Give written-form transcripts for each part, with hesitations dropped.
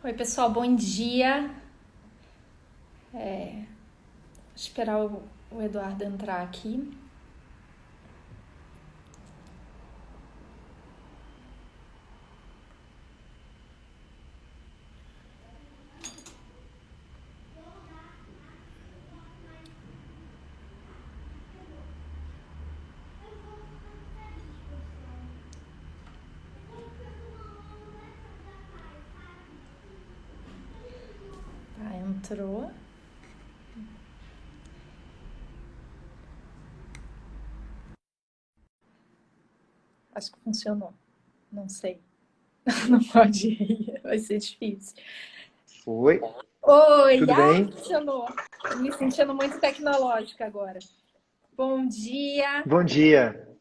Oi, pessoal, bom dia. Vou esperar o Eduardo entrar aqui. Tá, entrou. Acho que funcionou. Não sei. Não pode ir, vai ser difícil. Oi, Oi, tudo bem? funcionou. Tô me sentindo muito tecnológica agora. Bom dia, Bom dia.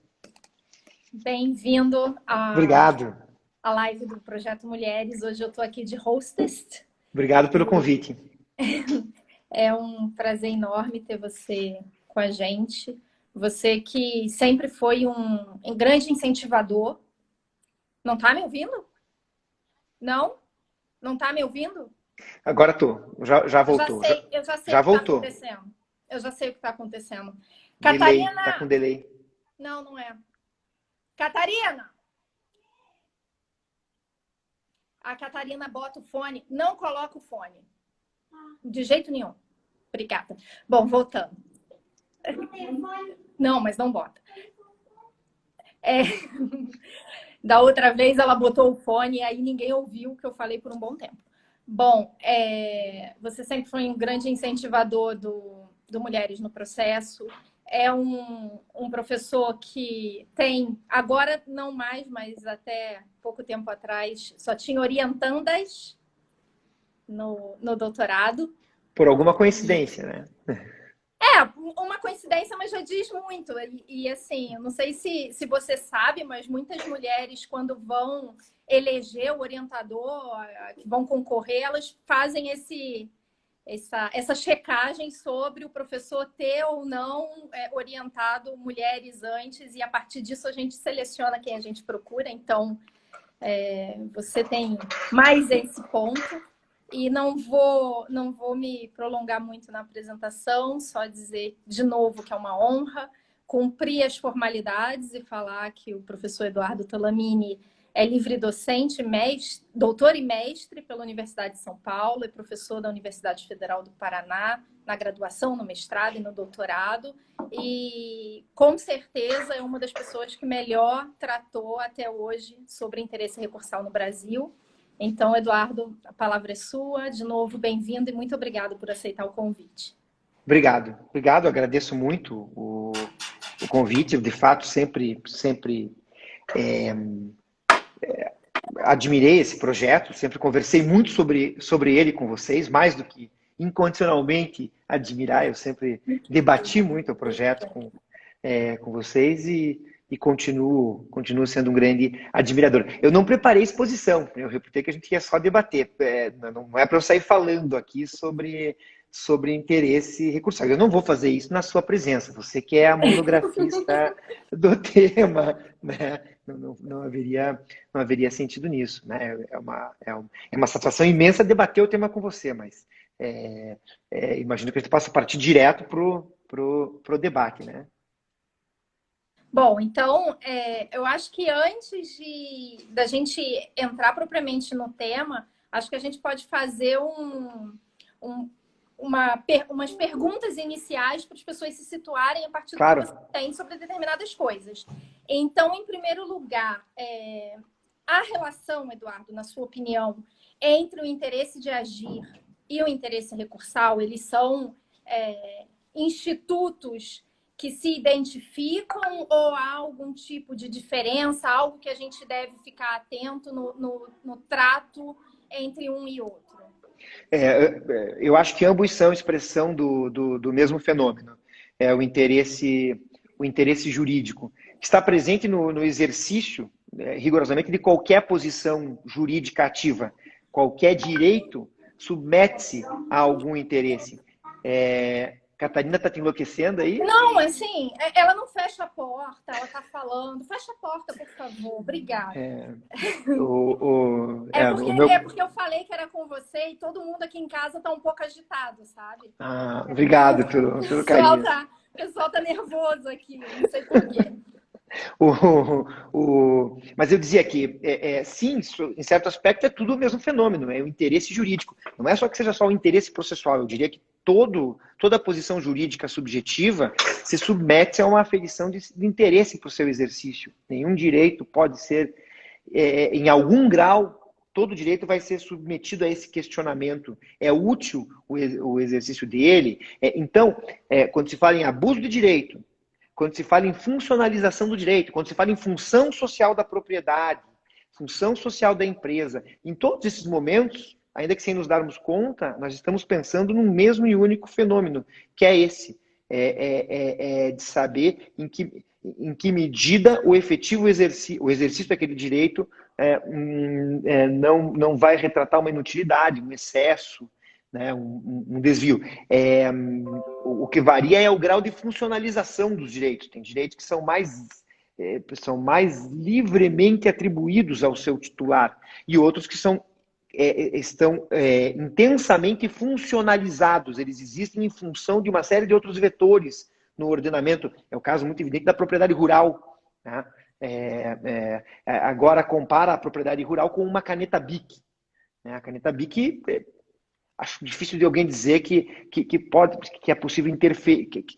bem-vindo Obrigado. à live do Projeto Mulheres. Hoje eu tô aqui de hostess. Obrigado pelo convite. É um prazer enorme ter você com a gente. Você que sempre foi um grande incentivador. Não tá me ouvindo? Não? Não tá me ouvindo? Agora tô. Já voltou. Eu já sei o Já que está voltou. acontecendo. Eu já sei o que está acontecendo. Delay. Tá com Catarina! delay. Não, não é. Catarina! A Catarina bota o fone, não coloca o fone. De jeito nenhum. Obrigada. Bom, voltando. Não, mas não bota. É... Da outra vez ela botou o fone e aí ninguém ouviu o que eu falei por um bom tempo. Bom, você sempre foi um grande incentivador do Mulheres no Processo. É um professor que tem, agora não mais, mas até pouco tempo atrás, só tinha orientandas no doutorado. Por alguma coincidência, né? Uma coincidência, mas já diz muito. Assim, eu não sei se você sabe, mas muitas mulheres, quando vão eleger o orientador, que vão concorrer, elas fazem essa checagem sobre o professor ter ou não orientado mulheres antes, e a partir disso a gente seleciona quem a gente procura. Então, você tem mais esse ponto. E não vou me prolongar muito na apresentação, só dizer de novo que é uma honra cumprir as formalidades e falar que o professor Eduardo Talamini é livre docente, doutor e mestre pela Universidade de São Paulo, é professor da Universidade Federal do Paraná, na graduação, no mestrado e no doutorado, e com certeza é uma das pessoas que melhor tratou até hoje sobre interesse recursal no Brasil. Então, Eduardo, a palavra é sua. De novo, bem-vindo e muito obrigado por aceitar o convite. Obrigado. Obrigado, agradeço muito o convite. Eu, de fato, sempre admirei esse projeto, sempre conversei muito sobre ele com vocês, mais do que incondicionalmente admirar. Eu sempre debati muito o projeto com vocês e continuo sendo um grande admirador. Eu não preparei exposição, eu reputei que a gente ia só debater. Não é para eu sair falando aqui sobre interesse recursal. Eu não vou fazer isso na sua presença. Você que é a monografista do tema, né? Não haveria sentido nisso, né? É uma satisfação imensa debater o tema com você, mas imagino que a gente possa partir direto pro debate, né? Bom, então, eu acho que antes da gente entrar propriamente no tema, acho que a gente pode fazer um, umas perguntas iniciais para as pessoas se situarem a partir do que Claro. você tem sobre determinadas coisas. Então, em primeiro lugar, a relação, Eduardo, na sua opinião, entre o interesse de agir e o interesse recursal, eles são institutos que se identificam ou há algum tipo de diferença, algo que a gente deve ficar atento no trato entre um e outro? Eu acho que ambos são expressão do mesmo fenômeno. É o interesse jurídico, que está presente no exercício, rigorosamente, de qualquer posição jurídica ativa. Qualquer direito submete-se a algum interesse. Catarina tá te enlouquecendo aí? Não, assim, ela não fecha a porta, ela tá falando. Fecha a porta, por favor. Obrigada. O meu... É porque eu falei que era com você e todo mundo aqui em casa tá um pouco agitado, sabe? Obrigado pelo carinho. O pessoal tá nervoso aqui, não sei por quê. Mas eu dizia que, sim, em certo aspecto é tudo o mesmo fenômeno, é o interesse jurídico. Não é só que seja só o interesse processual, eu diria que toda posição jurídica subjetiva se submete a uma aferição de interesse para o seu exercício. Nenhum direito pode ser, em algum grau, todo direito vai ser submetido a esse questionamento. É útil o exercício dele? Então, quando se fala em abuso de direito, quando se fala em funcionalização do direito, quando se fala em função social da propriedade, função social da empresa, em todos esses momentos, ainda que sem nos darmos conta, nós estamos pensando num mesmo e único fenômeno, que é esse, de saber em que medida o efetivo o exercício daquele direito não vai retratar uma inutilidade, um excesso, né, um desvio. O que varia é o grau de funcionalização dos direitos. Tem direitos que são mais livremente atribuídos ao seu titular e outros que estão intensamente funcionalizados. Eles existem em função de uma série de outros vetores no ordenamento. É o caso muito evidente da propriedade rural, né? Agora compara a propriedade rural com uma caneta BIC. A caneta BIC, acho difícil de alguém dizer que é possível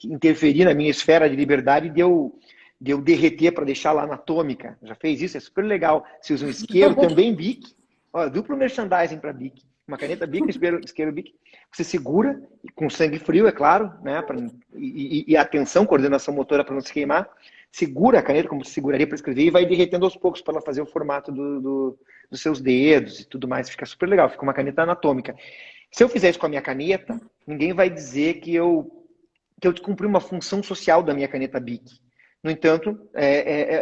interferir na minha esfera de liberdade de eu derreter para deixar lá na atômica. Já fez isso? É super legal. Se usa um isqueiro, também BIC. Ó, duplo merchandising para BIC. Uma caneta BIC, isqueiro BIC. Você segura, com sangue frio, é claro, né? E atenção, coordenação motora para não se queimar. Segura a caneta como se seguraria para escrever e vai derretendo aos poucos para ela fazer o formato dos seus dedos e tudo mais. Fica super legal, fica uma caneta anatômica. Se eu fizer isso com a minha caneta, ninguém vai dizer que eu descumpri uma função social da minha caneta BIC. No entanto,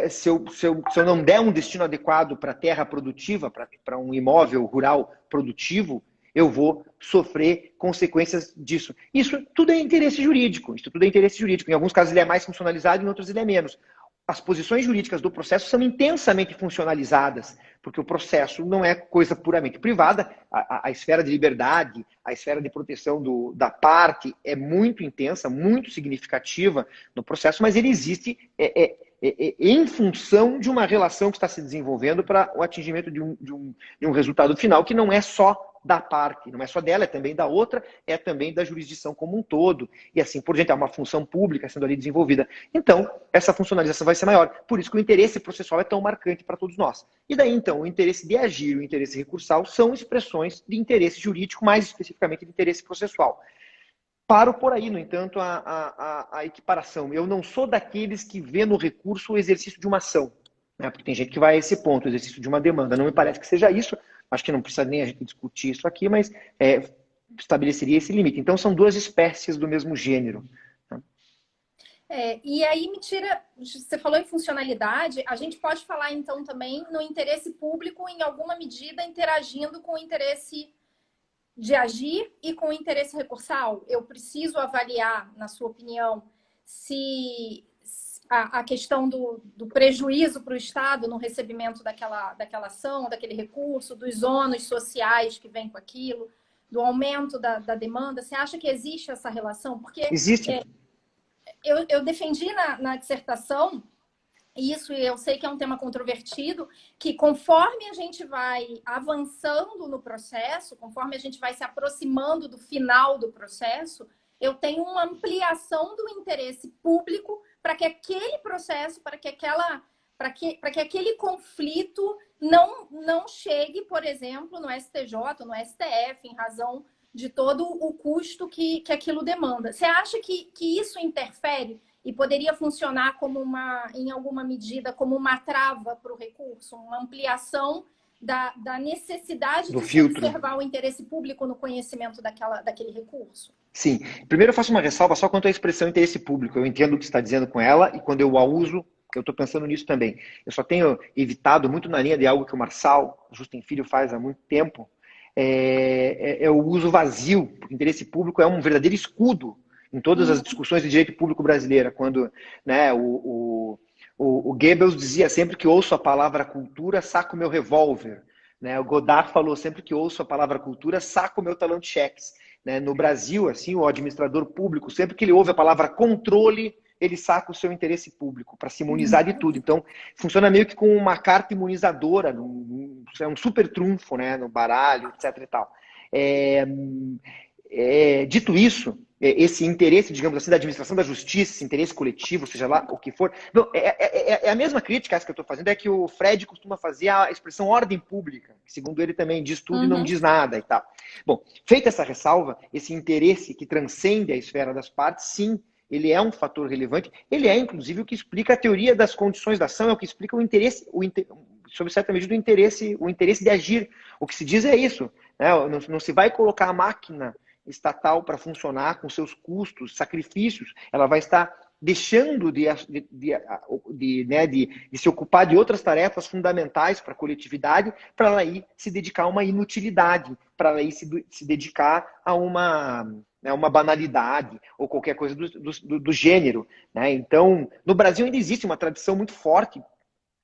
se eu não der um destino adequado para a terra produtiva, para um imóvel rural produtivo, eu vou sofrer consequências disso. Isso tudo é interesse jurídico. Isso tudo é interesse jurídico. Em alguns casos ele é mais funcionalizado, em outros ele é menos. As posições jurídicas do processo são intensamente funcionalizadas, porque o processo não é coisa puramente privada. A esfera de liberdade, a esfera de proteção da parte é muito intensa, muito significativa no processo, mas ele existe em função de uma relação que está se desenvolvendo para o atingimento de um resultado final que não é só da parte, não é só dela, é também da outra, é também da jurisdição como um todo, e assim por diante, é uma função pública sendo ali desenvolvida. Então, essa funcionalização vai ser maior. Por isso que o interesse processual é tão marcante para todos nós. E daí, então, o interesse de agir e o interesse recursal são expressões de interesse jurídico, mais especificamente de interesse processual. Paro por aí, no entanto, a equiparação. Eu não sou daqueles que vê no recurso o exercício de uma ação, né? Porque tem gente que vai a esse ponto, o exercício de uma demanda. Não me parece que seja isso. Acho que não precisa nem a gente discutir isso aqui, mas estabeleceria esse limite. Então, são duas espécies do mesmo gênero. E aí me tira, você falou em funcionalidade, a gente pode falar então também no interesse público, em alguma medida, interagindo com o interesse de agir e com o interesse recursal. Eu preciso avaliar, na sua opinião, se a questão do prejuízo para o Estado no recebimento daquela ação, daquele recurso, dos ônus sociais que vem com aquilo, do aumento da demanda. Você acha que existe essa relação? Porque existe. Eu defendi na dissertação isso, e eu sei que é um tema controvertido, que conforme a gente vai avançando no processo, conforme a gente vai se aproximando do final do processo, eu tenho uma ampliação do interesse público para que aquele processo, para que aquele conflito não chegue, por exemplo, no STJ, no STF, em razão de todo o custo que aquilo demanda. Você acha que isso interfere e poderia funcionar em alguma medida, como uma trava para o recurso, uma ampliação da necessidade do de filtro. Se observar o interesse público no conhecimento daquele recurso? Sim. Primeiro eu faço uma ressalva só quanto à expressão interesse público. Eu entendo o que você está dizendo com ela e quando eu a uso, eu estou pensando nisso também. Eu só tenho evitado, muito na linha de algo que o Marçal Justin Filho faz há muito tempo, é o uso vazio, porque o interesse público é um verdadeiro escudo. em todas as discussões de direito público brasileira, quando, né, o Goebbels dizia sempre que ouço a palavra cultura, saco meu revólver. Né? O Godard falou sempre que ouço a palavra cultura, saco meu talão de cheques. Né? No Brasil, assim, o administrador público, sempre que ele ouve a palavra controle, ele saca o seu interesse público para se imunizar de tudo. Então, funciona meio que com uma carta imunizadora, é um super trunfo, né, no baralho, etc. e tal. Dito isso, esse interesse, digamos assim, da administração da justiça, esse interesse coletivo, seja lá o que for, não, é a mesma crítica essa que eu estou fazendo, é que o Fred costuma fazer a expressão ordem pública, que segundo ele também diz tudo e não diz nada e tal. Bom, feita essa ressalva, esse interesse que transcende a esfera das partes, sim, ele é um fator relevante, ele é, inclusive, o que explica a teoria das condições da ação, é o que explica o interesse, sob certa medida, o interesse de agir. O que se diz é isso, né? Não se vai colocar a máquina estatal para funcionar com seus custos, sacrifícios, ela vai estar deixando de se ocupar de outras tarefas fundamentais para a coletividade, para ela ir se dedicar a uma inutilidade, para ela ir se dedicar a uma banalidade ou qualquer coisa do gênero. Né? Então, no Brasil ainda existe uma tradição muito forte,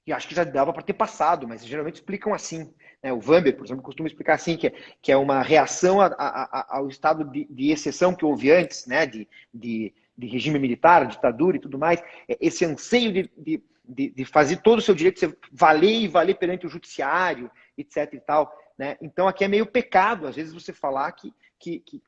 e acho que já dava para ter passado, mas geralmente explicam assim. Né? O Wamber, por exemplo, costuma explicar assim, que é uma reação ao estado de exceção que houve antes, né? de regime militar, ditadura e tudo mais, esse anseio de fazer todo o seu direito ser valer e valer perante o judiciário, etc. e tal. Né? Então, aqui é meio pecado, às vezes, você falar que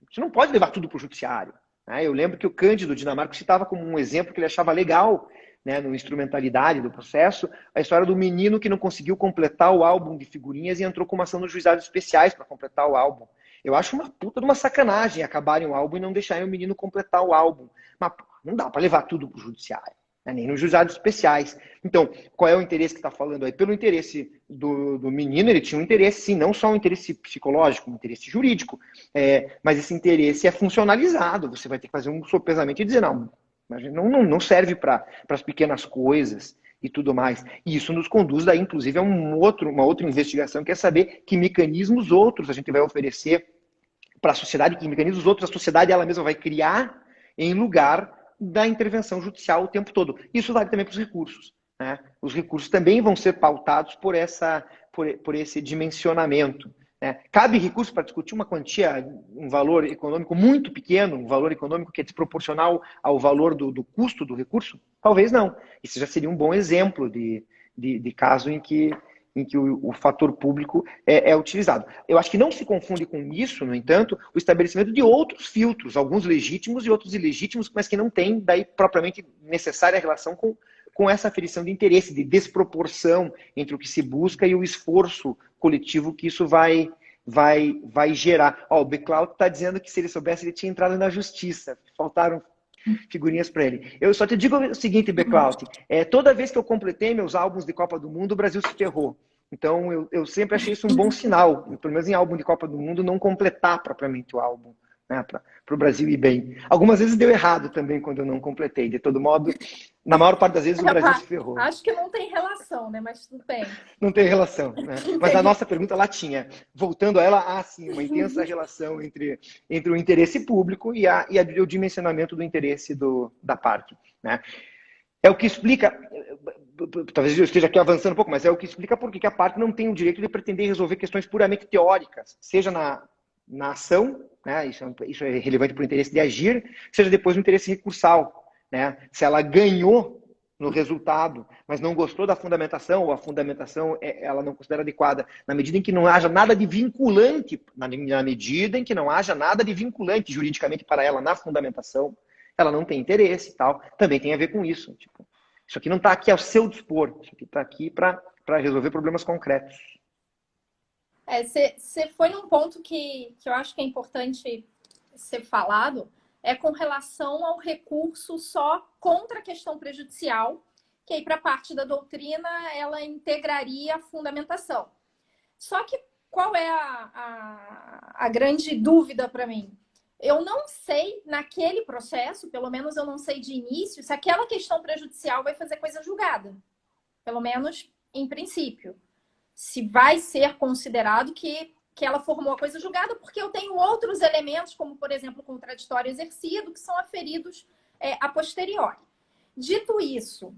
você não pode levar tudo para o judiciário. Né? Eu lembro que o Cândido Dinamarca citava como um exemplo que ele achava legal, né, no instrumentalidade do processo, a história do menino que não conseguiu completar o álbum de figurinhas e entrou com uma ação nos juizados especiais para completar o álbum. Eu acho uma puta de uma sacanagem acabarem o álbum e não deixarem o menino completar o álbum. Mas não dá para levar tudo para o judiciário, né, nem nos juizados especiais. Então, qual é o interesse que está falando aí? Pelo interesse do menino, ele tinha um interesse, sim, não só um interesse psicológico, um interesse jurídico, mas esse interesse é funcionalizado. Você vai ter que fazer um sopesamento e dizer, não serve para as pequenas coisas e tudo mais. E isso nos conduz daí, inclusive, a uma outra investigação, que é saber que mecanismos outros a gente vai oferecer para a sociedade, que mecanismos outros a sociedade ela mesma vai criar em lugar da intervenção judicial o tempo todo. Isso vale também para os recursos. Né? Os recursos também vão ser pautados por esse dimensionamento. Né? Cabe recurso para discutir uma quantia, um valor econômico muito pequeno, um valor econômico que é desproporcional ao valor do custo do recurso? Talvez não. Isso já seria um bom exemplo de caso em que o fator público é utilizado. Eu acho que não se confunde com isso, no entanto, o estabelecimento de outros filtros, alguns legítimos e outros ilegítimos, mas que não têm daí propriamente necessária relação com essa aferição de interesse, de desproporção entre o que se busca e o esforço coletivo que isso vai gerar. O Becloud está dizendo que se ele soubesse, ele tinha entrado na justiça. Faltaram figurinhas para ele. Eu só te digo o seguinte, Becloud, toda vez que eu completei meus álbuns de Copa do Mundo, o Brasil se ferrou. Então, eu sempre achei isso um bom sinal, pelo menos em álbum de Copa do Mundo, não completar propriamente o álbum, né, para o Brasil ir bem. Algumas vezes deu errado também quando eu não completei. De todo modo, na maior parte das vezes o Brasil se ferrou. Acho que não tem relação, né? Mas tudo bem. Não tem relação, né? Mas a nossa pergunta lá tinha, voltando a ela, sim, uma intensa relação entre o interesse público e o dimensionamento do interesse da parte. Né? É o que explica, talvez eu esteja aqui avançando um pouco, mas é o que explica por que a parte não tem o direito de pretender resolver questões puramente teóricas, seja na ação, né? Isso é relevante para o interesse de agir, seja depois no interesse recursal. Né? Se ela ganhou no resultado, mas não gostou da fundamentação, ou a fundamentação ela não considera adequada, na medida em que não haja nada de vinculante, na medida em que não haja nada de vinculante juridicamente para ela na fundamentação, ela não tem interesse e tal. Também tem a ver com isso. Tipo, isso aqui não está aqui ao seu dispor, isso aqui está aqui para resolver problemas concretos. Você foi num ponto que eu acho que é importante ser falado, com relação ao recurso só contra a questão prejudicial, que aí para a parte da doutrina ela integraria a fundamentação. Só que qual é a grande dúvida para mim? Eu não sei, naquele processo, pelo menos eu não sei de início, se aquela questão prejudicial vai fazer coisa julgada. Pelo menos em princípio. Se vai ser considerado que que ela formou a coisa julgada, porque eu tenho outros elementos, como, por exemplo, o contraditório exercido, que são aferidos a posteriori. Dito isso,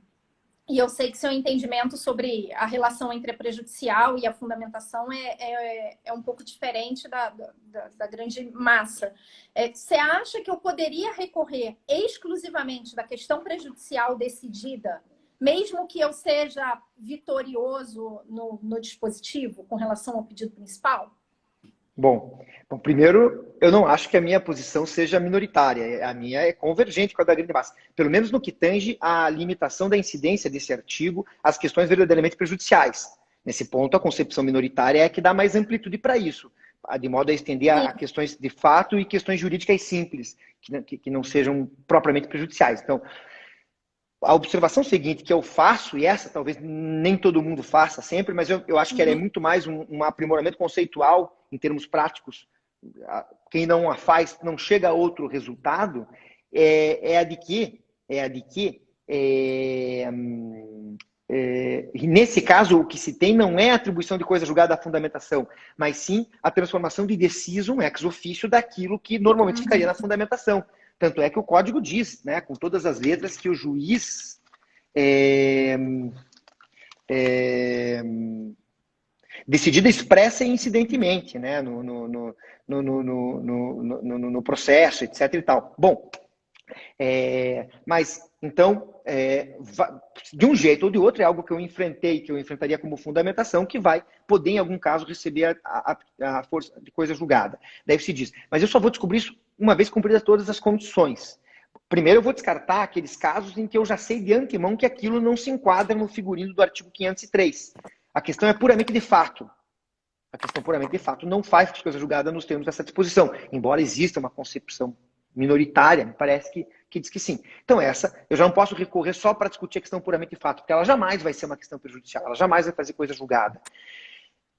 e eu sei que seu entendimento sobre a relação entre a prejudicial e a fundamentação é um pouco diferente da grande massa. Você acha que eu poderia recorrer exclusivamente da questão prejudicial decidida, mesmo que eu seja vitorioso no dispositivo com relação ao pedido principal? Bom, primeiro, eu não acho que a minha posição seja minoritária. A minha é convergente com a da grande massa. Pelo menos no que tange à limitação da incidência desse artigo às questões verdadeiramente prejudiciais. Nesse ponto, a concepção minoritária é a que dá mais amplitude para isso, de modo a estender a questões de fato e questões jurídicas simples, que não sejam propriamente prejudiciais. Então, a observação seguinte que eu faço, e essa talvez nem todo mundo faça sempre, mas eu acho que ela é muito mais um aprimoramento conceitual em termos práticos. Quem não a faz não chega a outro resultado, é a de que nesse caso o que se tem não é a atribuição de coisa julgada à fundamentação, mas sim a transformação de decisum ex officio daquilo que normalmente ficaria na fundamentação. Tanto é que o código diz, né, com todas as letras, que o juiz decidida expressa e incidentemente, né, no processo, etc. e tal. Bom, mas então, de um jeito ou de outro, é algo que eu enfrentei, que eu enfrentaria como fundamentação, que vai poder, em algum caso, receber a força de coisa julgada. Daí se diz, mas eu só vou descobrir isso uma vez cumpridas todas as condições. Primeiro, eu vou descartar aqueles casos em que eu já sei de antemão que aquilo não se enquadra no figurino do artigo 503. A questão é puramente de fato. A questão puramente de fato não faz coisa julgada nos termos dessa disposição, embora exista uma concepção minoritária, me parece que diz que sim. Então essa, eu já não posso recorrer só para discutir a questão puramente de fato, porque ela jamais vai ser uma questão prejudicial, ela jamais vai fazer coisa julgada.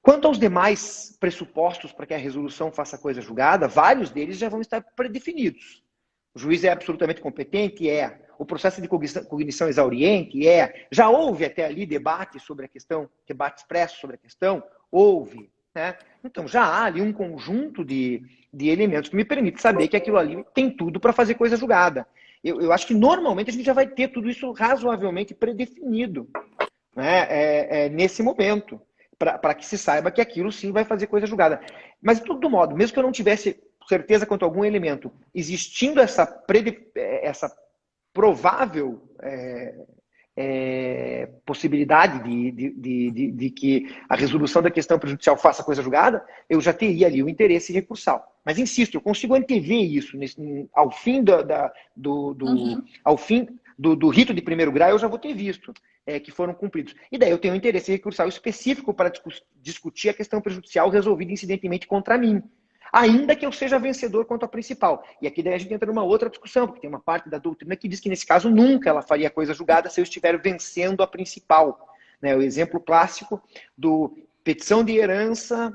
Quanto aos demais pressupostos para que a resolução faça coisa julgada, vários deles já vão estar predefinidos. O juiz é absolutamente competente? É. O processo de cognição exauriente? É. Já houve até ali debate sobre a questão, debate expresso sobre a questão? Houve. Né? Então já há ali um conjunto de elementos que me permite saber que aquilo ali tem tudo para fazer coisa julgada. Eu acho que normalmente a gente já vai ter tudo isso razoavelmente predefinido, né? Nesse momento, para que se saiba que aquilo sim vai fazer coisa julgada. Mas de todo modo, mesmo que eu não tivesse certeza quanto a algum elemento, existindo essa provável possibilidade de que a resolução da questão prejudicial faça coisa julgada, eu já teria ali o interesse recursal. Mas insisto, eu consigo antever isso ao fim do rito de primeiro grau, eu já vou ter visto que foram cumpridos. E daí eu tenho um interesse recursal específico para discutir a questão prejudicial resolvida incidentemente contra mim, ainda que eu seja vencedor quanto à principal. E aqui daí a gente entra numa outra discussão, porque tem uma parte da doutrina que diz que nesse caso nunca ela faria coisa julgada se eu estiver vencendo a principal. Né? O exemplo clássico do petição de herança,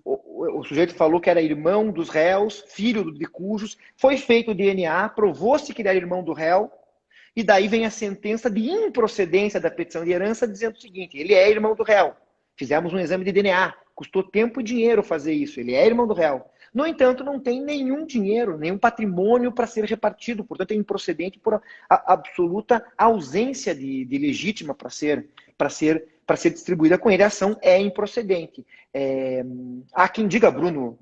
o sujeito falou que era irmão dos réus, filho de cujos, foi feito o DNA, provou-se que ele era irmão do réu, e daí vem a sentença de improcedência da petição de herança dizendo o seguinte, ele é irmão do réu. Fizemos um exame de DNA, custou tempo e dinheiro fazer isso, ele é irmão do réu. No entanto, não tem nenhum dinheiro, nenhum patrimônio para ser repartido, portanto é improcedente por absoluta ausência de legítima para ser distribuída com ele, a ação é improcedente. Há quem diga, Bruno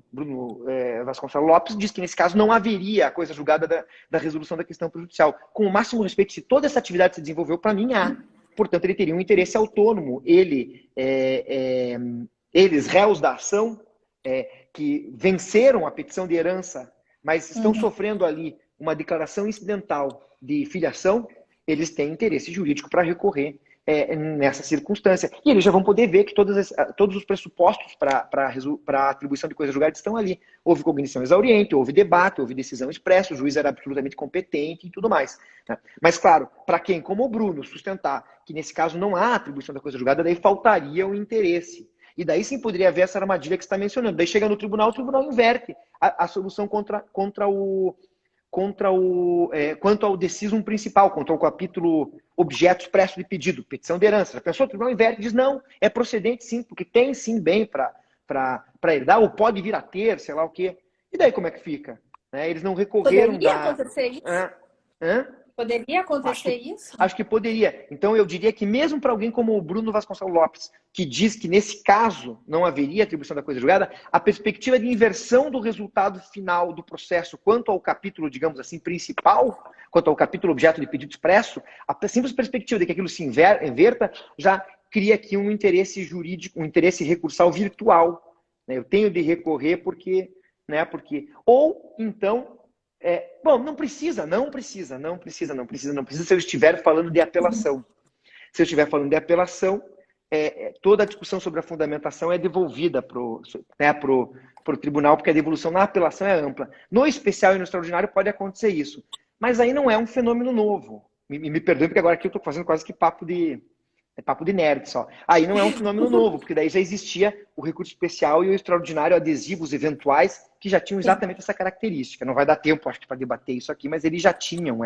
Vasconcelos Lopes, diz que nesse caso não haveria a coisa julgada da resolução da questão prejudicial. Com o máximo respeito, se toda essa atividade se desenvolveu, para mim há. Portanto, ele teria um interesse autônomo. Eles, réus da ação, que venceram a petição de herança, mas estão sofrendo ali uma declaração incidental de filiação, eles têm interesse jurídico para recorrer nessa circunstância. E eles já vão poder ver que todos os pressupostos para a atribuição de coisa julgada estão ali. Houve cognição exauriente, houve debate, houve decisão expressa, o juiz era absolutamente competente e tudo mais. Né? Mas, claro, para quem, como o Bruno, sustentar que nesse caso não há atribuição da coisa julgada, daí faltaria o interesse. E daí sim poderia haver essa armadilha que você está mencionando. Daí chega no tribunal, o tribunal inverte a solução quanto ao decisum principal, quanto ao capítulo objeto expresso de pedido, petição de herança. A pessoa, o tribunal inverte e diz, não, é procedente sim, porque tem sim bem para para herdar, ou pode vir a ter, sei lá o quê. E daí como é que fica? Né? Eles não recorreram Poderia acontecer isso? Hã? Poderia acontecer isso? Acho que poderia. Então, eu diria que mesmo para alguém como o Bruno Vasconcelos Lopes, que diz que nesse caso não haveria atribuição da coisa julgada, a perspectiva de inversão do resultado final do processo quanto ao capítulo, digamos assim, principal, quanto ao capítulo objeto de pedido expresso, a simples perspectiva de que aquilo se inverta já cria aqui um interesse jurídico, um interesse recursal virtual. Né? Eu tenho de recorrer porque... Ou, então... bom, não precisa se eu estiver falando de apelação. Se eu estiver falando de apelação, toda a discussão sobre a fundamentação é devolvida para o tribunal, porque a devolução na apelação é ampla. No especial e no extraordinário pode acontecer isso. Mas aí não é um fenômeno novo. Me perdoe, porque agora aqui eu estou fazendo quase que papo de nerd só. Aí não é um fenômeno novo, porque daí já existia o recurso especial e o extraordinário, adesivos eventuais, que já tinham exatamente essa característica. Não vai dar tempo, acho que, para debater isso aqui, mas eles já tinham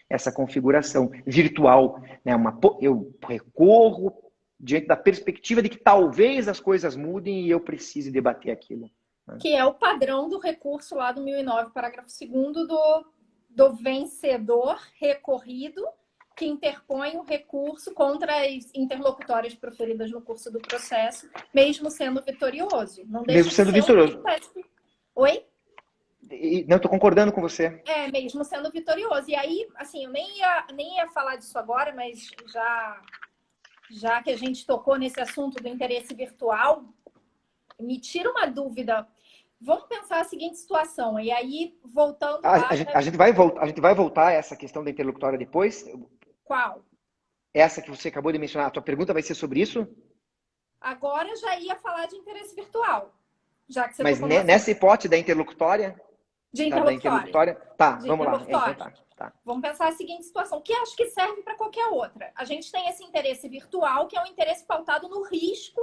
essa configuração virtual. Né? Eu recorro diante da perspectiva de que talvez as coisas mudem e eu precise debater aquilo. Né? Que é o padrão do recurso lá do 1009, parágrafo 2º, do vencedor recorrido, que interpõe o recurso contra as interlocutórias proferidas no curso do processo, mesmo sendo vitorioso. Não deixa mesmo sendo de ser vitorioso. Oi? Não, estou concordando com você. Mesmo sendo vitorioso. E aí, assim, eu nem ia falar disso agora, mas já que a gente tocou nesse assunto do interesse virtual, me tira uma dúvida. Vamos pensar a seguinte situação, e aí, voltando lá... A gente vai voltar a essa questão da interlocutória depois? Qual? Essa que você acabou de mencionar. A tua pergunta vai ser sobre isso? Agora já ia falar de interesse virtual. Já que você Mas nessa hipótese da interlocutória? De interlocutória. Tá, vamos lá. Então, tá. Vamos pensar a seguinte situação, que acho que serve para qualquer outra. A gente tem esse interesse virtual, que é um interesse pautado no risco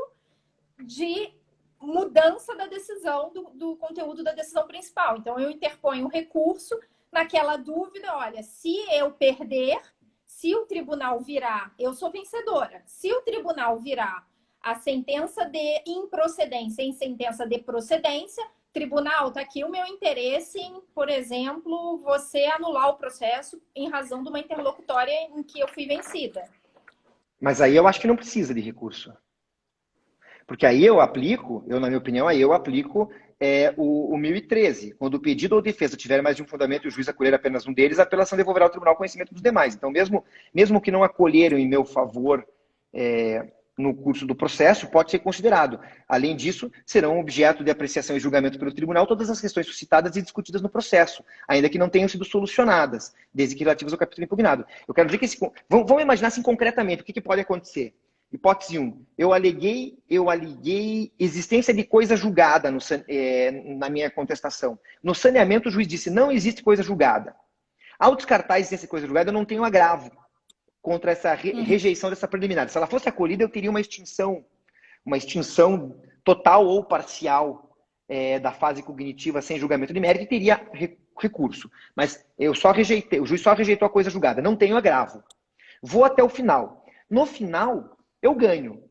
de mudança da decisão, do conteúdo da decisão principal. Então, eu interponho um recurso naquela dúvida, olha, se eu perder, se o tribunal virar, eu sou vencedora. Se o tribunal virar a sentença de improcedência em sentença de procedência, tribunal, está aqui o meu interesse em, por exemplo, você anular o processo em razão de uma interlocutória em que eu fui vencida. Mas aí eu acho que não precisa de recurso. Porque aí eu aplico, na minha opinião, o 1013. Quando o pedido ou defesa tiver mais de um fundamento e o juiz acolher apenas um deles, a apelação devolverá ao tribunal conhecimento dos demais. Então, mesmo que não acolheram em meu favor no curso do processo, pode ser considerado. Além disso, serão objeto de apreciação e julgamento pelo tribunal todas as questões suscitadas e discutidas no processo, ainda que não tenham sido solucionadas, desde que relativas ao capítulo impugnado. Eu quero dizer que vamos imaginar assim concretamente o que pode acontecer. Hipótese 1. Eu aliguei existência de coisa julgada na minha contestação. No saneamento, o juiz disse, não existe coisa julgada. Ao descartar a existência de coisa julgada, eu não tenho agravo contra essa rejeição dessa preliminar. Se ela fosse acolhida, eu teria uma extinção total ou parcial da fase cognitiva sem julgamento de mérito e teria recurso. Mas o juiz só rejeitou a coisa julgada. Não tenho agravo. Vou até o final. No final, eu ganho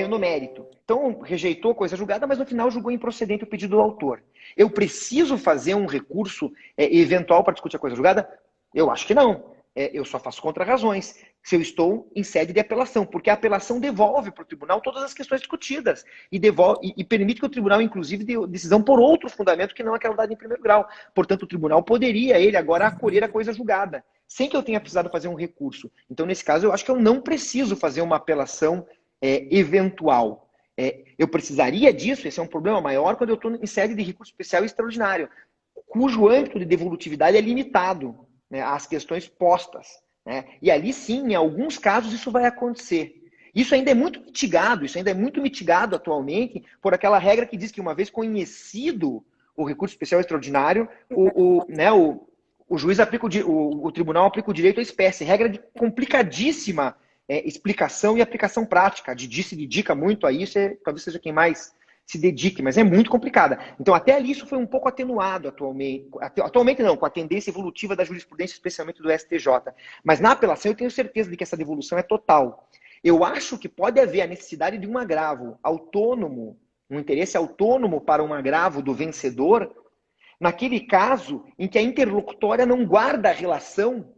no mérito. Então, rejeitou a coisa julgada, mas no final julgou improcedente o pedido do autor. Eu preciso fazer um recurso eventual para discutir a coisa julgada? Eu acho que não. Eu só faço contra-razões se eu estou em sede de apelação, porque a apelação devolve para o tribunal todas as questões discutidas e permite que o tribunal, inclusive, dê decisão por outro fundamento que não aquela dada em primeiro grau. Portanto, o tribunal poderia, ele agora, acolher a coisa julgada, sem que eu tenha precisado fazer um recurso. Então, nesse caso, eu acho que eu não preciso fazer uma apelação eventual. Eu precisaria disso, esse é um problema maior, quando eu estou em sede de recurso especial e extraordinário, cujo âmbito de devolutividade é limitado, né, às questões postas. Né? E ali sim, em alguns casos, isso vai acontecer. Isso ainda é muito mitigado atualmente por aquela regra que diz que uma vez conhecido o recurso especial extraordinário, o juiz aplica o tribunal aplica o direito à espécie. Regra de complicadíssima explicação e aplicação prática. A Didi se dedica muito a isso, talvez seja quem mais se dedique, mas é muito complicada. Então, até ali isso foi um pouco atenuado atualmente. Atualmente não, com a tendência evolutiva da jurisprudência, especialmente do STJ. Mas na apelação eu tenho certeza de que essa devolução é total. Eu acho que pode haver a necessidade de um agravo autônomo um interesse autônomo para um agravo do vencedor, naquele caso em que a interlocutória não guarda a relação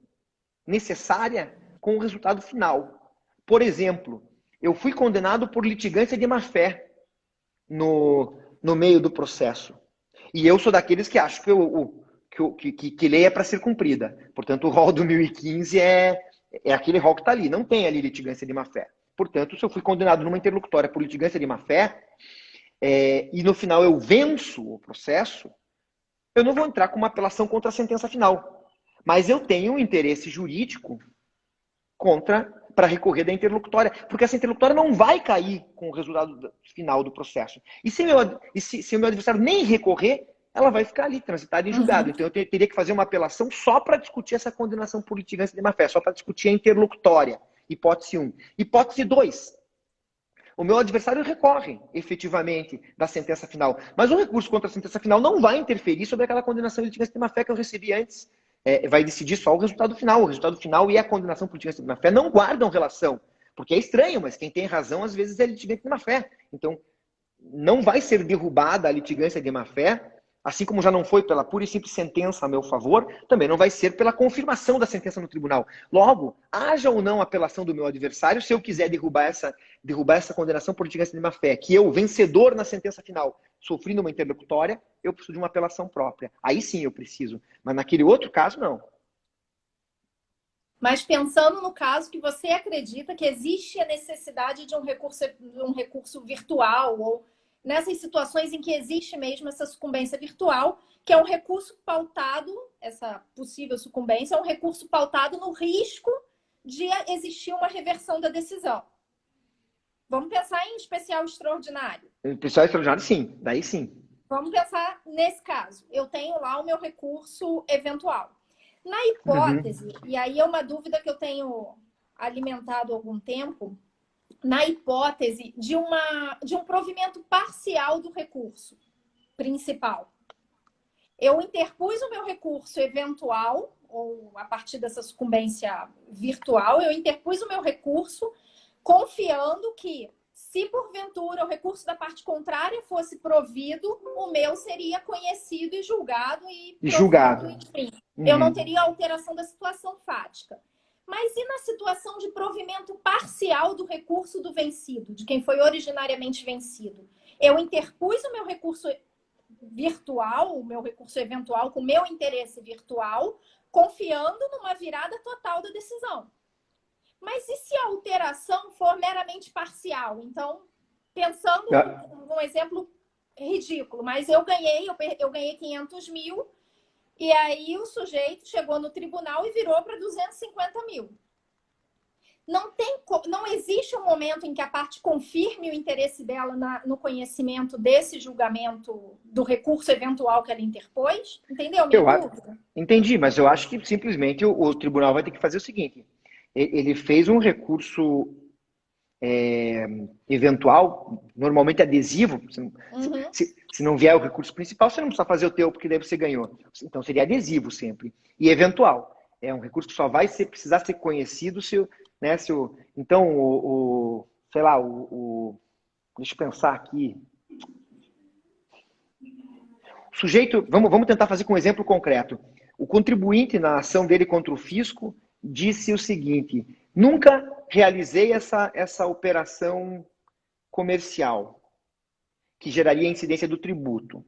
necessária com o resultado final. Por exemplo, eu fui condenado por litigância de má-fé no meio do processo. E eu sou daqueles que acham que lei é para ser cumprida. Portanto, o rol do 1015 é aquele rol que está ali. Não tem ali litigância de má-fé. Portanto, se eu fui condenado numa interlocutória por litigância de má-fé, e no final eu venço o processo, eu não vou entrar com uma apelação contra a sentença final. Mas eu tenho um interesse jurídico para recorrer da interlocutória, porque essa interlocutória não vai cair com o resultado final do processo. E se o meu adversário nem recorrer, ela vai ficar ali, transitada em julgado. Então eu teria que fazer uma apelação só para discutir essa condenação por litigância de má-fé, só para discutir a interlocutória. Hipótese 1. Hipótese 2. O meu adversário recorre, efetivamente, da sentença final. Mas o recurso contra a sentença final não vai interferir sobre aquela condenação de litigância de má-fé que eu recebi antes. Vai decidir só o resultado final. O resultado final e a condenação por litigância de má-fé não guardam relação. Porque é estranho, mas quem tem razão, às vezes, é litigante de má-fé. Então, não vai ser derrubada a litigância de má-fé, assim como já não foi pela pura e simples sentença a meu favor, também não vai ser pela confirmação da sentença no tribunal. Logo, haja ou não apelação do meu adversário, se eu quiser derrubar essa condenação por litigância de má-fé, que eu, vencedor na sentença final, sofri numa interlocutória, eu preciso de uma apelação própria. Aí sim eu preciso. Mas naquele outro caso, não. Mas pensando no caso que você acredita que existe a necessidade de um recurso virtual, ou nessas situações em que existe mesmo essa sucumbência virtual, que é um recurso pautado, essa possível sucumbência, é um recurso pautado no risco de existir uma reversão da decisão. Vamos pensar em especial extraordinário. Especial extraordinário, sim. Daí sim. Vamos pensar nesse caso. Eu tenho lá o meu recurso eventual. Na hipótese, e aí é uma dúvida que eu tenho alimentado há algum tempo, na hipótese de um provimento parcial do recurso principal. Eu interpus o meu recurso eventual, ou a partir dessa sucumbência virtual, eu interpus o meu recurso confiando que, se porventura o recurso da parte contrária fosse provido, o meu seria conhecido e julgado. Enfim, eu não teria alteração da situação fática. Mas e na situação de provimento parcial do recurso do vencido, de quem foi originariamente vencido? Eu interpus o meu recurso virtual, o meu recurso eventual, com o meu interesse virtual, confiando numa virada total da decisão. Mas e se a alteração for meramente parcial? Então, pensando num exemplo ridículo, mas eu ganhei 500 mil, e aí o sujeito chegou no tribunal e virou para 250 mil. Não existe um momento em que a parte confirme o interesse dela no conhecimento desse julgamento do recurso eventual que ela interpôs? Entendeu? Entendi, mas eu acho que simplesmente o tribunal vai ter que fazer o seguinte. Ele fez um recurso eventual, normalmente adesivo. Se não vier o recurso principal, você não precisa fazer o teu, porque daí você ganhou. Então seria adesivo sempre. E eventual. É um recurso que só vai precisar ser conhecido então, sei lá, deixa eu pensar aqui. O sujeito, vamos tentar fazer com um exemplo concreto. O contribuinte, na ação dele contra o fisco, disse o seguinte: nunca realizei essa operação comercial que geraria incidência do tributo.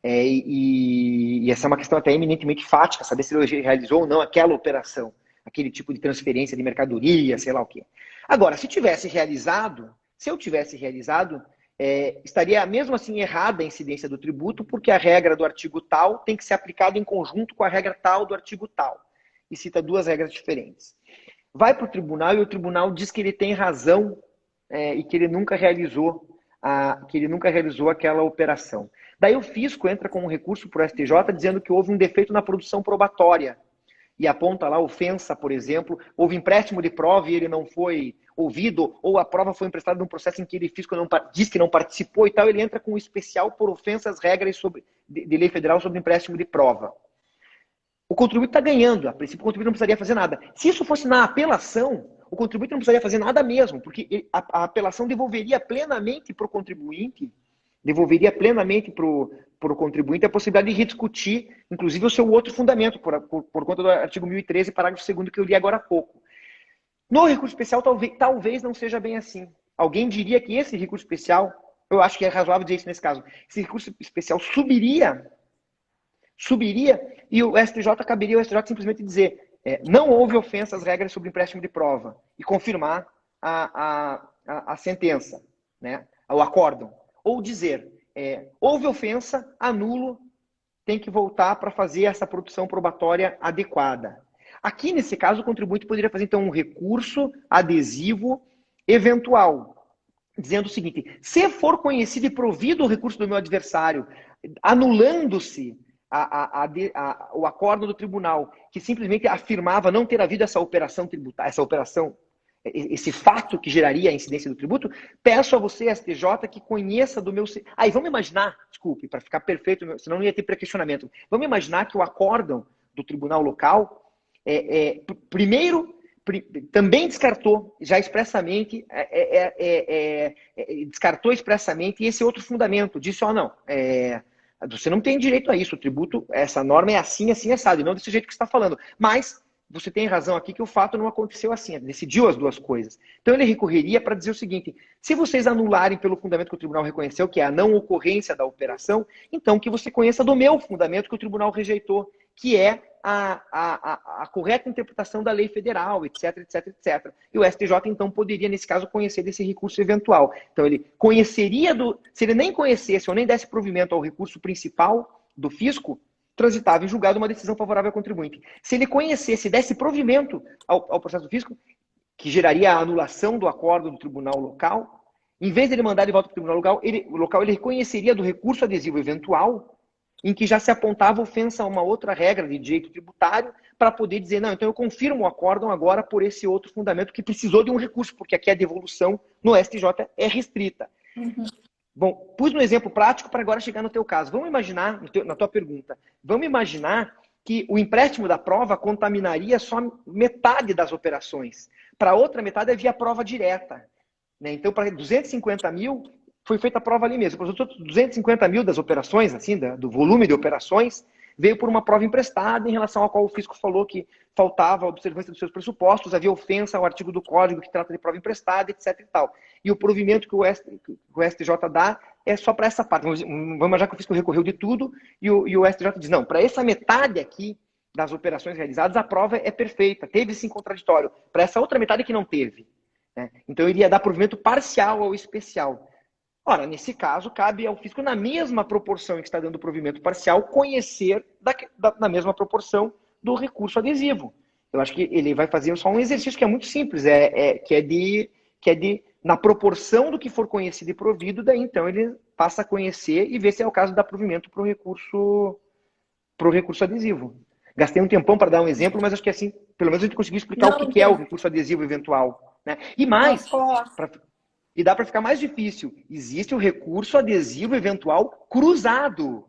E essa é uma questão até eminentemente fática, saber se ele realizou ou não aquela operação, aquele tipo de transferência de mercadoria, sei lá o quê. Agora, se eu tivesse realizado, estaria mesmo assim errada a incidência do tributo, porque a regra do artigo tal tem que ser aplicada em conjunto com a regra tal do artigo tal. E cita duas regras diferentes. Vai para o tribunal e o tribunal diz que ele tem razão e que ele nunca realizou aquela operação. Daí o fisco entra com um recurso para o STJ dizendo que houve um defeito na produção probatória e aponta lá ofensa, por exemplo, houve empréstimo de prova e ele não foi ouvido, ou a prova foi emprestada num processo em que ele fisco diz que não participou e tal, ele entra com um especial por ofensa às regras de lei federal sobre empréstimo de prova. O contribuinte está ganhando. A princípio, o contribuinte não precisaria fazer nada. Se isso fosse na apelação, o contribuinte não precisaria fazer nada mesmo, porque a apelação devolveria plenamente para o contribuinte, a possibilidade de rediscutir, inclusive, o seu outro fundamento, por conta do artigo 1013, parágrafo 2º, que eu li agora há pouco. No recurso especial, talvez não seja bem assim. Alguém diria que esse recurso especial, eu acho que é razoável dizer isso nesse caso, esse recurso especial subiria e o STJ caberia ao STJ simplesmente dizer não houve ofensa às regras sobre empréstimo de prova e confirmar a sentença, né, o acórdão. Ou dizer, houve ofensa, anulo, tem que voltar para fazer essa produção probatória adequada. Aqui, nesse caso, o contribuinte poderia fazer, então, um recurso adesivo eventual, dizendo o seguinte: se for conhecido e provido o recurso do meu adversário, anulando-se o acórdão do tribunal, que simplesmente afirmava não ter havido essa operação tributária, esse fato que geraria a incidência do tributo, peço a você, STJ, que conheça do meu... Aí, vamos imaginar, desculpe, para ficar perfeito, senão não ia ter pré-questionamento. Vamos imaginar que o acórdão do tribunal local, primeiro, também descartou, já expressamente, descartou expressamente esse outro fundamento, disse, não, você não tem direito a isso, o tributo, essa norma é assim, assim, assado, e não desse jeito que você está falando. Mas você tem razão aqui que o fato não aconteceu assim, decidiu as duas coisas. Então ele recorreria para dizer o seguinte: se vocês anularem pelo fundamento que o tribunal reconheceu, que é a não ocorrência da operação, então que você conheça do meu fundamento que o tribunal rejeitou, que é a correta interpretação da lei federal, etc, etc, etc. E o STJ, então, poderia, nesse caso, conhecer desse recurso eventual. Então, ele conheceria se ele nem conhecesse ou nem desse provimento ao recurso principal do fisco, transitava em julgado uma decisão favorável ao contribuinte. Se ele conhecesse e desse provimento ao processo do fisco, que geraria a anulação do acordo do tribunal local, em vez de ele mandar de volta para o tribunal local, ele reconheceria do recurso adesivo eventual, em que já se apontava ofensa a uma outra regra de direito tributário, para poder dizer, não, então eu confirmo o acórdão agora por esse outro fundamento que precisou de um recurso, porque aqui a devolução no STJ é restrita. Uhum. Bom, pus no exemplo prático para agora chegar no teu caso. Vamos imaginar, na tua pergunta, vamos imaginar que o empréstimo da prova contaminaria só metade das operações. Para a outra metade havia prova direta. Né? Então, para 250 mil, foi feita a prova ali mesmo. Para os outros 250 mil das operações, assim, do volume de operações, veio por uma prova emprestada em relação à qual o fisco falou que faltava a observância dos seus pressupostos, havia ofensa ao artigo do Código que trata de prova emprestada, etc. e tal. E o provimento que o STJ dá é só para essa parte. Vamos imaginar que o fisco recorreu de tudo e o STJ diz, não, para essa metade aqui das operações realizadas, a prova é perfeita, teve sim contraditório. Para essa outra metade que não teve. Né? Então, ele ia dar provimento parcial ao especial. Ora, nesse caso, cabe ao fisco, na mesma proporção em que está dando provimento parcial, conhecer na mesma proporção do recurso adesivo. Eu acho que ele vai fazer só um exercício que é muito simples, na proporção do que for conhecido e provido, daí então ele passa a conhecer e ver se é o caso de dar provimento para o recurso adesivo. Gastei um tempão para dar um exemplo, mas acho que assim, pelo menos a gente conseguiu explicar o que é o recurso adesivo eventual. Né? E mais, e dá para ficar mais difícil. Existe o recurso adesivo eventual cruzado.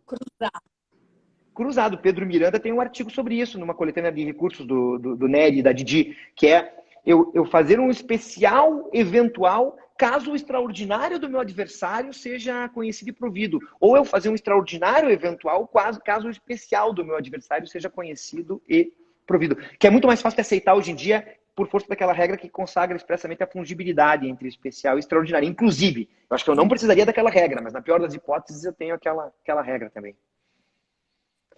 Cruzado. Pedro Miranda tem um artigo sobre isso, numa coletânea de recursos do NED e da Didi, que é eu fazer um especial eventual caso o extraordinário do meu adversário seja conhecido e provido. Ou eu fazer um extraordinário eventual caso o especial do meu adversário seja conhecido e provido. Que é muito mais fácil de aceitar hoje em dia por força daquela regra que consagra expressamente a fungibilidade entre especial e extraordinário. Inclusive, eu acho que eu não precisaria daquela regra, mas na pior das hipóteses eu tenho aquela regra também.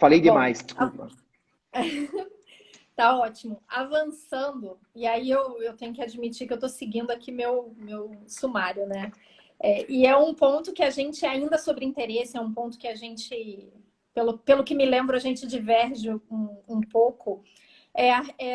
Falei demais, desculpa. Tá ótimo. Avançando, e aí eu tenho que admitir que eu estou seguindo aqui meu sumário, né? E é um ponto que a gente, ainda sobre interesse, é um ponto que a gente, pelo que me lembro, a gente diverge um pouco,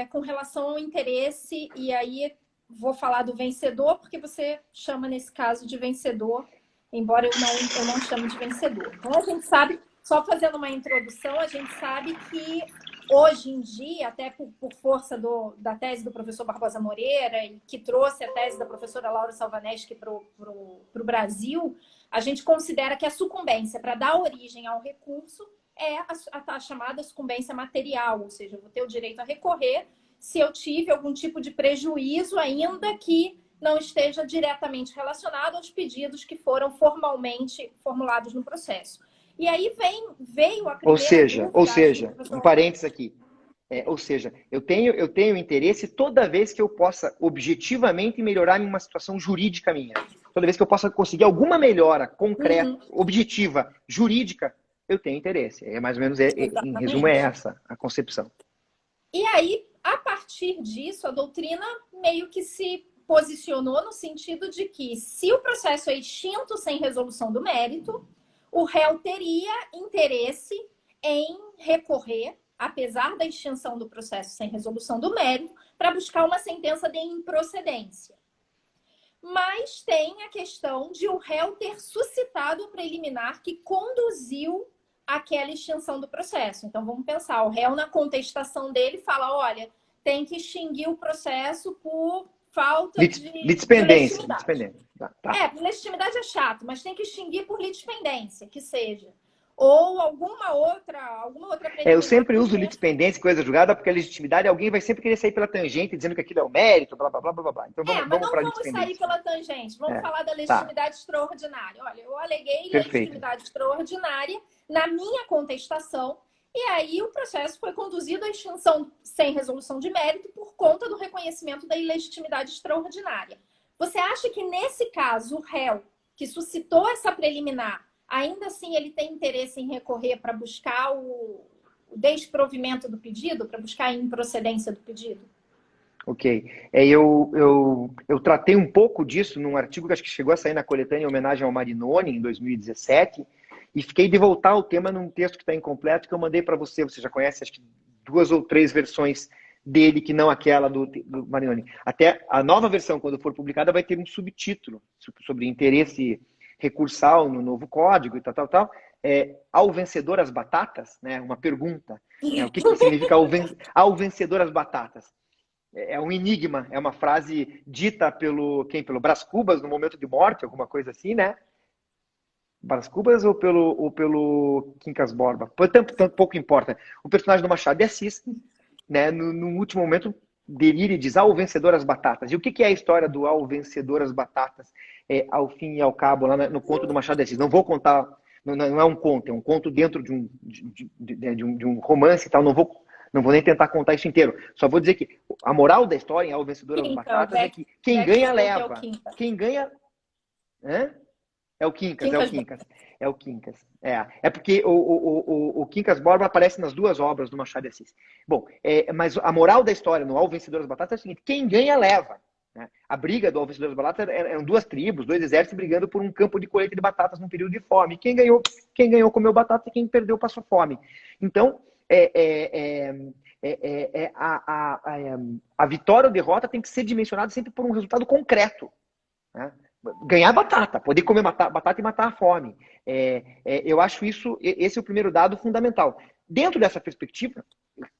com relação ao interesse, e aí vou falar do vencedor, porque você chama nesse caso de vencedor, embora eu não chame de vencedor. Então a gente sabe, só fazendo uma introdução, a gente sabe que hoje em dia, até por força da tese do professor Barbosa Moreira, e que trouxe a tese da professora Laura Salvaneschi para o Brasil, a gente considera que a sucumbência para dar origem ao recurso é a chamada sucumbência material, ou seja, eu vou ter o direito a recorrer se eu tive algum tipo de prejuízo, ainda que não esteja diretamente relacionado aos pedidos que foram formalmente formulados no processo. E aí veio a primeira dúvida... Ou seja, um parênteses aqui. Ou seja, eu tenho interesse toda vez que eu possa objetivamente melhorar uma situação jurídica minha. Toda vez que eu possa conseguir alguma melhora concreta, objetiva, jurídica, eu tenho interesse. Mais ou menos, em resumo, é essa a concepção. E aí, a partir disso, a doutrina meio que se posicionou no sentido de que, se o processo é extinto sem resolução do mérito, o réu teria interesse em recorrer, apesar da extinção do processo sem resolução do mérito, para buscar uma sentença de improcedência. Mas tem a questão de o réu ter suscitado o preliminar que conduziu àquela extinção do processo. Então, vamos pensar, o réu, na contestação dele, fala, olha, tem que extinguir o processo por falta de litispendência. Legitimidade é chato, mas tem que extinguir por litispendência, que seja. Ou alguma outra eu sempre uso litispendência e coisa julgada, porque a legitimidade, alguém vai sempre querer sair pela tangente, dizendo que aquilo é o mérito, blá, blá, blá, blá, blá. Então mas não vamos sair pela tangente. Vamos falar da legitimidade extraordinária. Olha, eu aleguei legitimidade extraordinária na minha contestação, e aí o processo foi conduzido à extinção sem resolução de mérito por conta do reconhecimento da ilegitimidade extraordinária. Você acha que, nesse caso, o réu que suscitou essa preliminar, ainda assim ele tem interesse em recorrer para buscar o desprovimento do pedido, para buscar a improcedência do pedido? Ok. Eu tratei um pouco disso num artigo que acho que chegou a sair na coletânea em homenagem ao Marinoni, em 2017, e fiquei de voltar ao tema num texto que está incompleto, que eu mandei para você. Você já conhece, acho que 2 ou 3 versões dele, que não aquela do Marinoni. Até a nova versão, quando for publicada, vai ter um subtítulo sobre interesse recursal no novo código e tal. Ao vencedor as batatas, né? Uma pergunta. O que significa ao vencedor as batatas? É um enigma, é uma frase dita pelo Brás Cubas no momento de morte, alguma coisa assim, né? Brás Cubas ou pelo Quincas Borba? Tanto pouco importa. O personagem do Machado de Assis, né? No último momento, delira e diz ao vencedor as batatas. E o que é a história do ao vencedor as batatas? Ao fim e ao cabo, lá no conto do Machado de Assis. Não vou contar, não é um conto, é um conto dentro de um romance e tal. Não vou nem tentar contar isso inteiro. Só vou dizer que a moral da história em Ao Vencedor as Batatas é que quem ganha leva. Quem ganha... É o Quincas. É o Quincas. É porque o Quincas Borba aparece nas 2 obras do Machado de Assis. Bom, mas a moral da história no Ao Vencedor das Batatas é o seguinte: quem ganha, leva. Né? A briga do Ao Vencedor das Batatas eram 2 tribos, 2 exércitos brigando por um campo de colheita de batatas num período de fome. Quem ganhou comeu batata e quem perdeu passou fome. Então, a vitória ou derrota tem que ser dimensionada sempre por um resultado concreto. Né? Ganhar batata, poder comer batata e matar a fome. Eu acho esse é o primeiro dado fundamental. Dentro dessa perspectiva,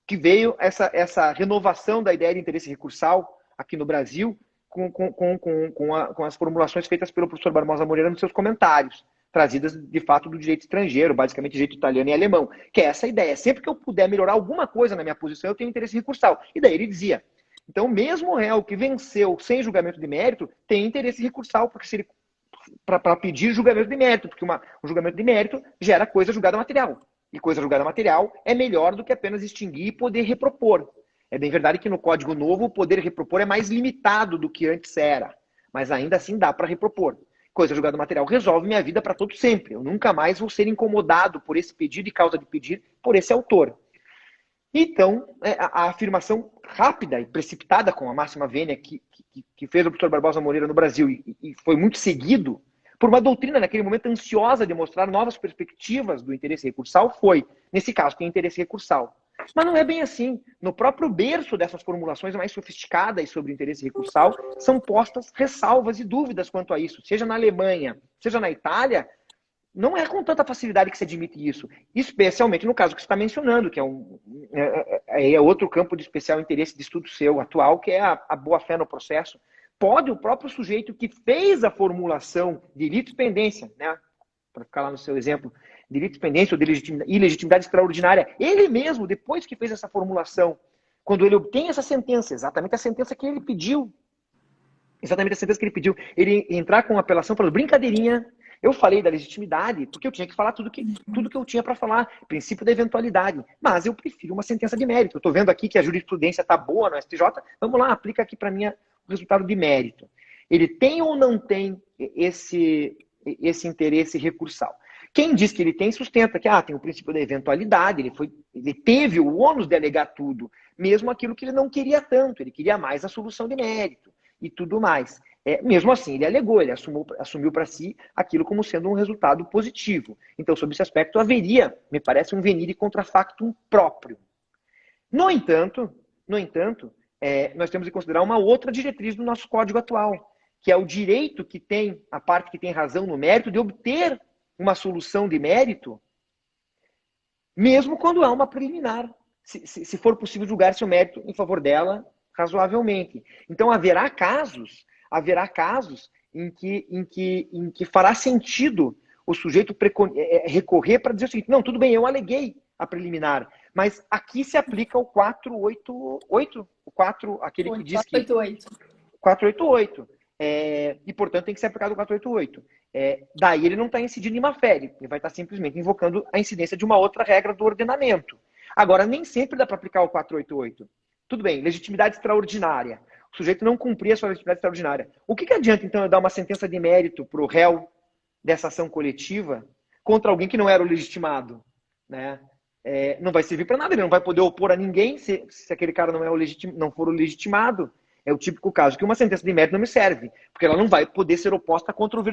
que veio essa renovação da ideia de interesse recursal aqui no Brasil, com as formulações feitas pelo professor Barbosa Moreira nos seus comentários, trazidas de fato do direito estrangeiro, basicamente direito italiano e alemão, que é essa ideia. Sempre que eu puder melhorar alguma coisa na minha posição, eu tenho interesse recursal. E daí ele dizia: então, mesmo o réu que venceu sem julgamento de mérito tem interesse recursal, porque se ele para pedir julgamento de mérito, porque um julgamento de mérito gera coisa julgada material. E coisa julgada material é melhor do que apenas extinguir e poder repropor. É bem verdade que no Código Novo o poder repropor é mais limitado do que antes era, mas ainda assim dá para repropor. Coisa julgada material resolve minha vida para todo sempre. Eu nunca mais vou ser incomodado por esse pedido e causa de pedir por esse autor. Então, a afirmação rápida e precipitada com a máxima vênia que fez o professor Barbosa Moreira no Brasil e foi muito seguido por uma doutrina naquele momento ansiosa de mostrar novas perspectivas do interesse recursal foi, nesse caso, tem interesse recursal. Mas não é bem assim. No próprio berço dessas formulações mais sofisticadas sobre o interesse recursal, são postas ressalvas e dúvidas quanto a isso. Seja na Alemanha, seja na Itália, não é com tanta facilidade que se admite isso. Especialmente no caso que você está mencionando, que é outro campo de especial interesse de estudo seu atual, que é a boa-fé no processo. Pode o próprio sujeito que fez a formulação de litispendência, né, para ficar lá no seu exemplo, de litispendência ou de ilegitimidade extraordinária, ele mesmo, depois que fez essa formulação, quando ele obtém essa sentença, exatamente a sentença que ele pediu, ele entrar com uma apelação falando, brincadeirinha, eu falei da legitimidade, porque eu tinha que falar tudo que eu tinha para falar, princípio da eventualidade, mas eu prefiro uma sentença de mérito. Eu estou vendo aqui que a jurisprudência está boa no STJ, vamos lá, aplica aqui para mim o resultado de mérito. Ele tem ou não tem esse interesse recursal? Quem diz que ele tem, sustenta que tem o princípio da eventualidade, ele teve o ônus de alegar tudo, mesmo aquilo que ele não queria tanto, ele queria mais a solução de mérito e tudo mais. Mesmo assim, ele alegou, ele assumiu para si aquilo como sendo um resultado positivo. Então, sob esse aspecto, haveria, me parece, um venire contra factum próprio. No entanto, nós temos que considerar uma outra diretriz do nosso código atual, que é o direito que tem, a parte que tem razão no mérito, de obter uma solução de mérito, mesmo quando há uma preliminar, se for possível julgar seu mérito em favor dela razoavelmente. Então, haverá casos em que fará sentido o sujeito recorrer para dizer o seguinte, não, tudo bem, eu aleguei a preliminar, mas aqui se aplica o 488, aquele que diz que... 488. E, portanto, tem que ser aplicado o 488. Daí ele não está incidindo em má-fé, ele vai estar simplesmente invocando a incidência de uma outra regra do ordenamento. Agora, nem sempre dá para aplicar o 488. Tudo bem, legitimidade extraordinária. O sujeito não cumpria a sua legitimidade extraordinária. O que adianta, então, eu dar uma sentença de mérito para o réu dessa ação coletiva contra alguém que não era o legitimado? Né? Não vai servir para nada, ele não vai poder opor a ninguém se aquele cara não for o legitimado. É o típico caso que uma sentença de mérito não me serve, porque ela não vai poder ser oposta contra os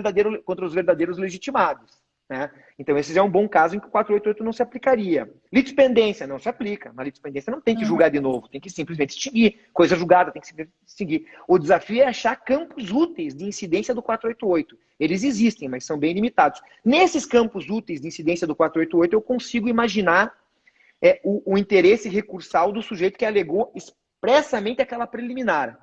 verdadeiros legitimados. Né? Então, esse é um bom caso em que o 488 não se aplicaria. Litispendência não se aplica. Na litispendência não tem que julgar de novo, tem que simplesmente extinguir. Coisa julgada tem que simplesmente extinguir. O desafio é achar campos úteis de incidência do 488. Eles existem, mas são bem limitados. Nesses campos úteis de incidência do 488, eu consigo imaginar o interesse recursal do sujeito que alegou expressamente aquela preliminar.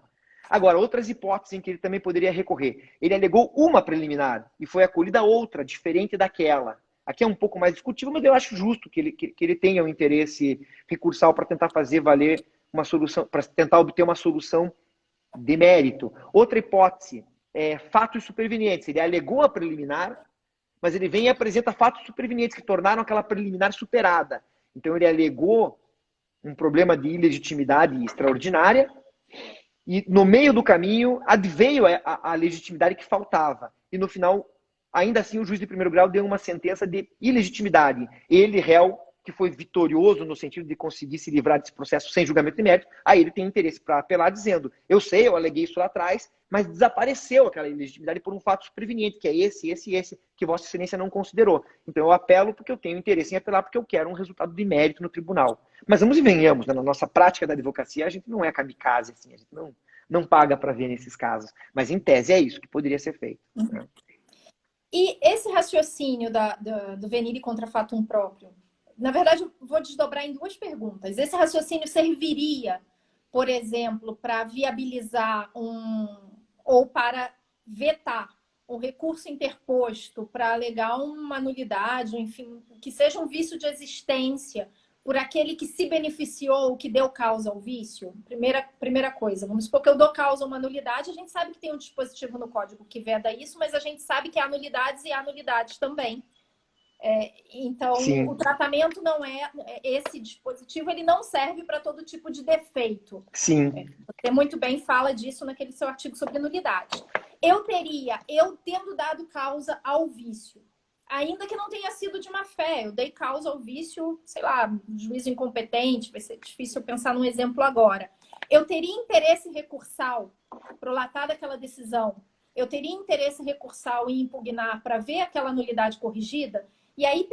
Agora, outras hipóteses em que ele também poderia recorrer. Ele alegou uma preliminar e foi acolhida outra, diferente daquela. Aqui é um pouco mais discutível, mas eu acho justo que ele tenha um interesse recursal para tentar fazer valer uma solução, para tentar obter uma solução de mérito. Outra hipótese é fatos supervenientes. Ele alegou a preliminar, mas ele vem e apresenta fatos supervenientes que tornaram aquela preliminar superada. Então, ele alegou um problema de ilegitimidade extraordinária, e no meio do caminho adveio a legitimidade que faltava. E no final, ainda assim, o juiz de primeiro grau deu uma sentença de ilegitimidade. Ele, réu, que foi vitorioso no sentido de conseguir se livrar desse processo sem julgamento de mérito, aí ele tem interesse para apelar dizendo, eu sei, eu aleguei isso lá atrás, mas desapareceu aquela ilegitimidade por um fato superveniente, que é esse, que Vossa Excelência não considerou. Então eu apelo porque eu tenho interesse em apelar, porque eu quero um resultado de mérito no tribunal. Mas vamos e venhamos, né? Na nossa prática da advocacia, a gente não é kamikaze, assim, a gente não paga para ver nesses casos. Mas em tese é isso que poderia ser feito. Né? E esse raciocínio do venire contra fatum próprio, na verdade, eu vou desdobrar em duas perguntas. Esse raciocínio serviria, por exemplo, para viabilizar ou para vetar um recurso interposto para alegar uma nulidade, enfim, que seja um vício de existência por aquele que se beneficiou, que deu causa ao vício? Primeira coisa, vamos supor que eu dou causa a uma nulidade, a gente sabe que tem um dispositivo no código que veda isso, mas a gente sabe que há nulidades e há nulidades também. Então, sim, o tratamento não esse dispositivo, ele não serve para todo tipo de defeito. Sim. Você muito bem fala disso naquele seu artigo sobre nulidade. Eu tendo dado causa ao vício, ainda que não tenha sido de má fé, eu dei causa ao vício, sei lá, juízo incompetente, vai ser difícil pensar num exemplo agora. Eu teria interesse recursal, prolatada aquela decisão, eu teria interesse recursal em impugnar para ver aquela nulidade corrigida? E aí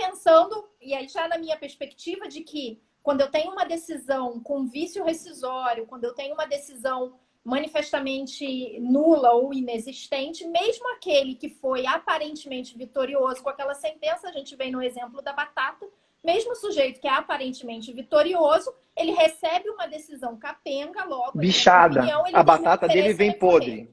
já na minha perspectiva de que quando eu tenho uma decisão com vício rescisório, quando eu tenho uma decisão manifestamente nula ou inexistente, mesmo aquele que foi aparentemente vitorioso com aquela sentença, a gente vem no exemplo da batata, mesmo o sujeito que é aparentemente vitorioso, ele recebe uma decisão capenga logo. Bichada. A batata dele vem podre.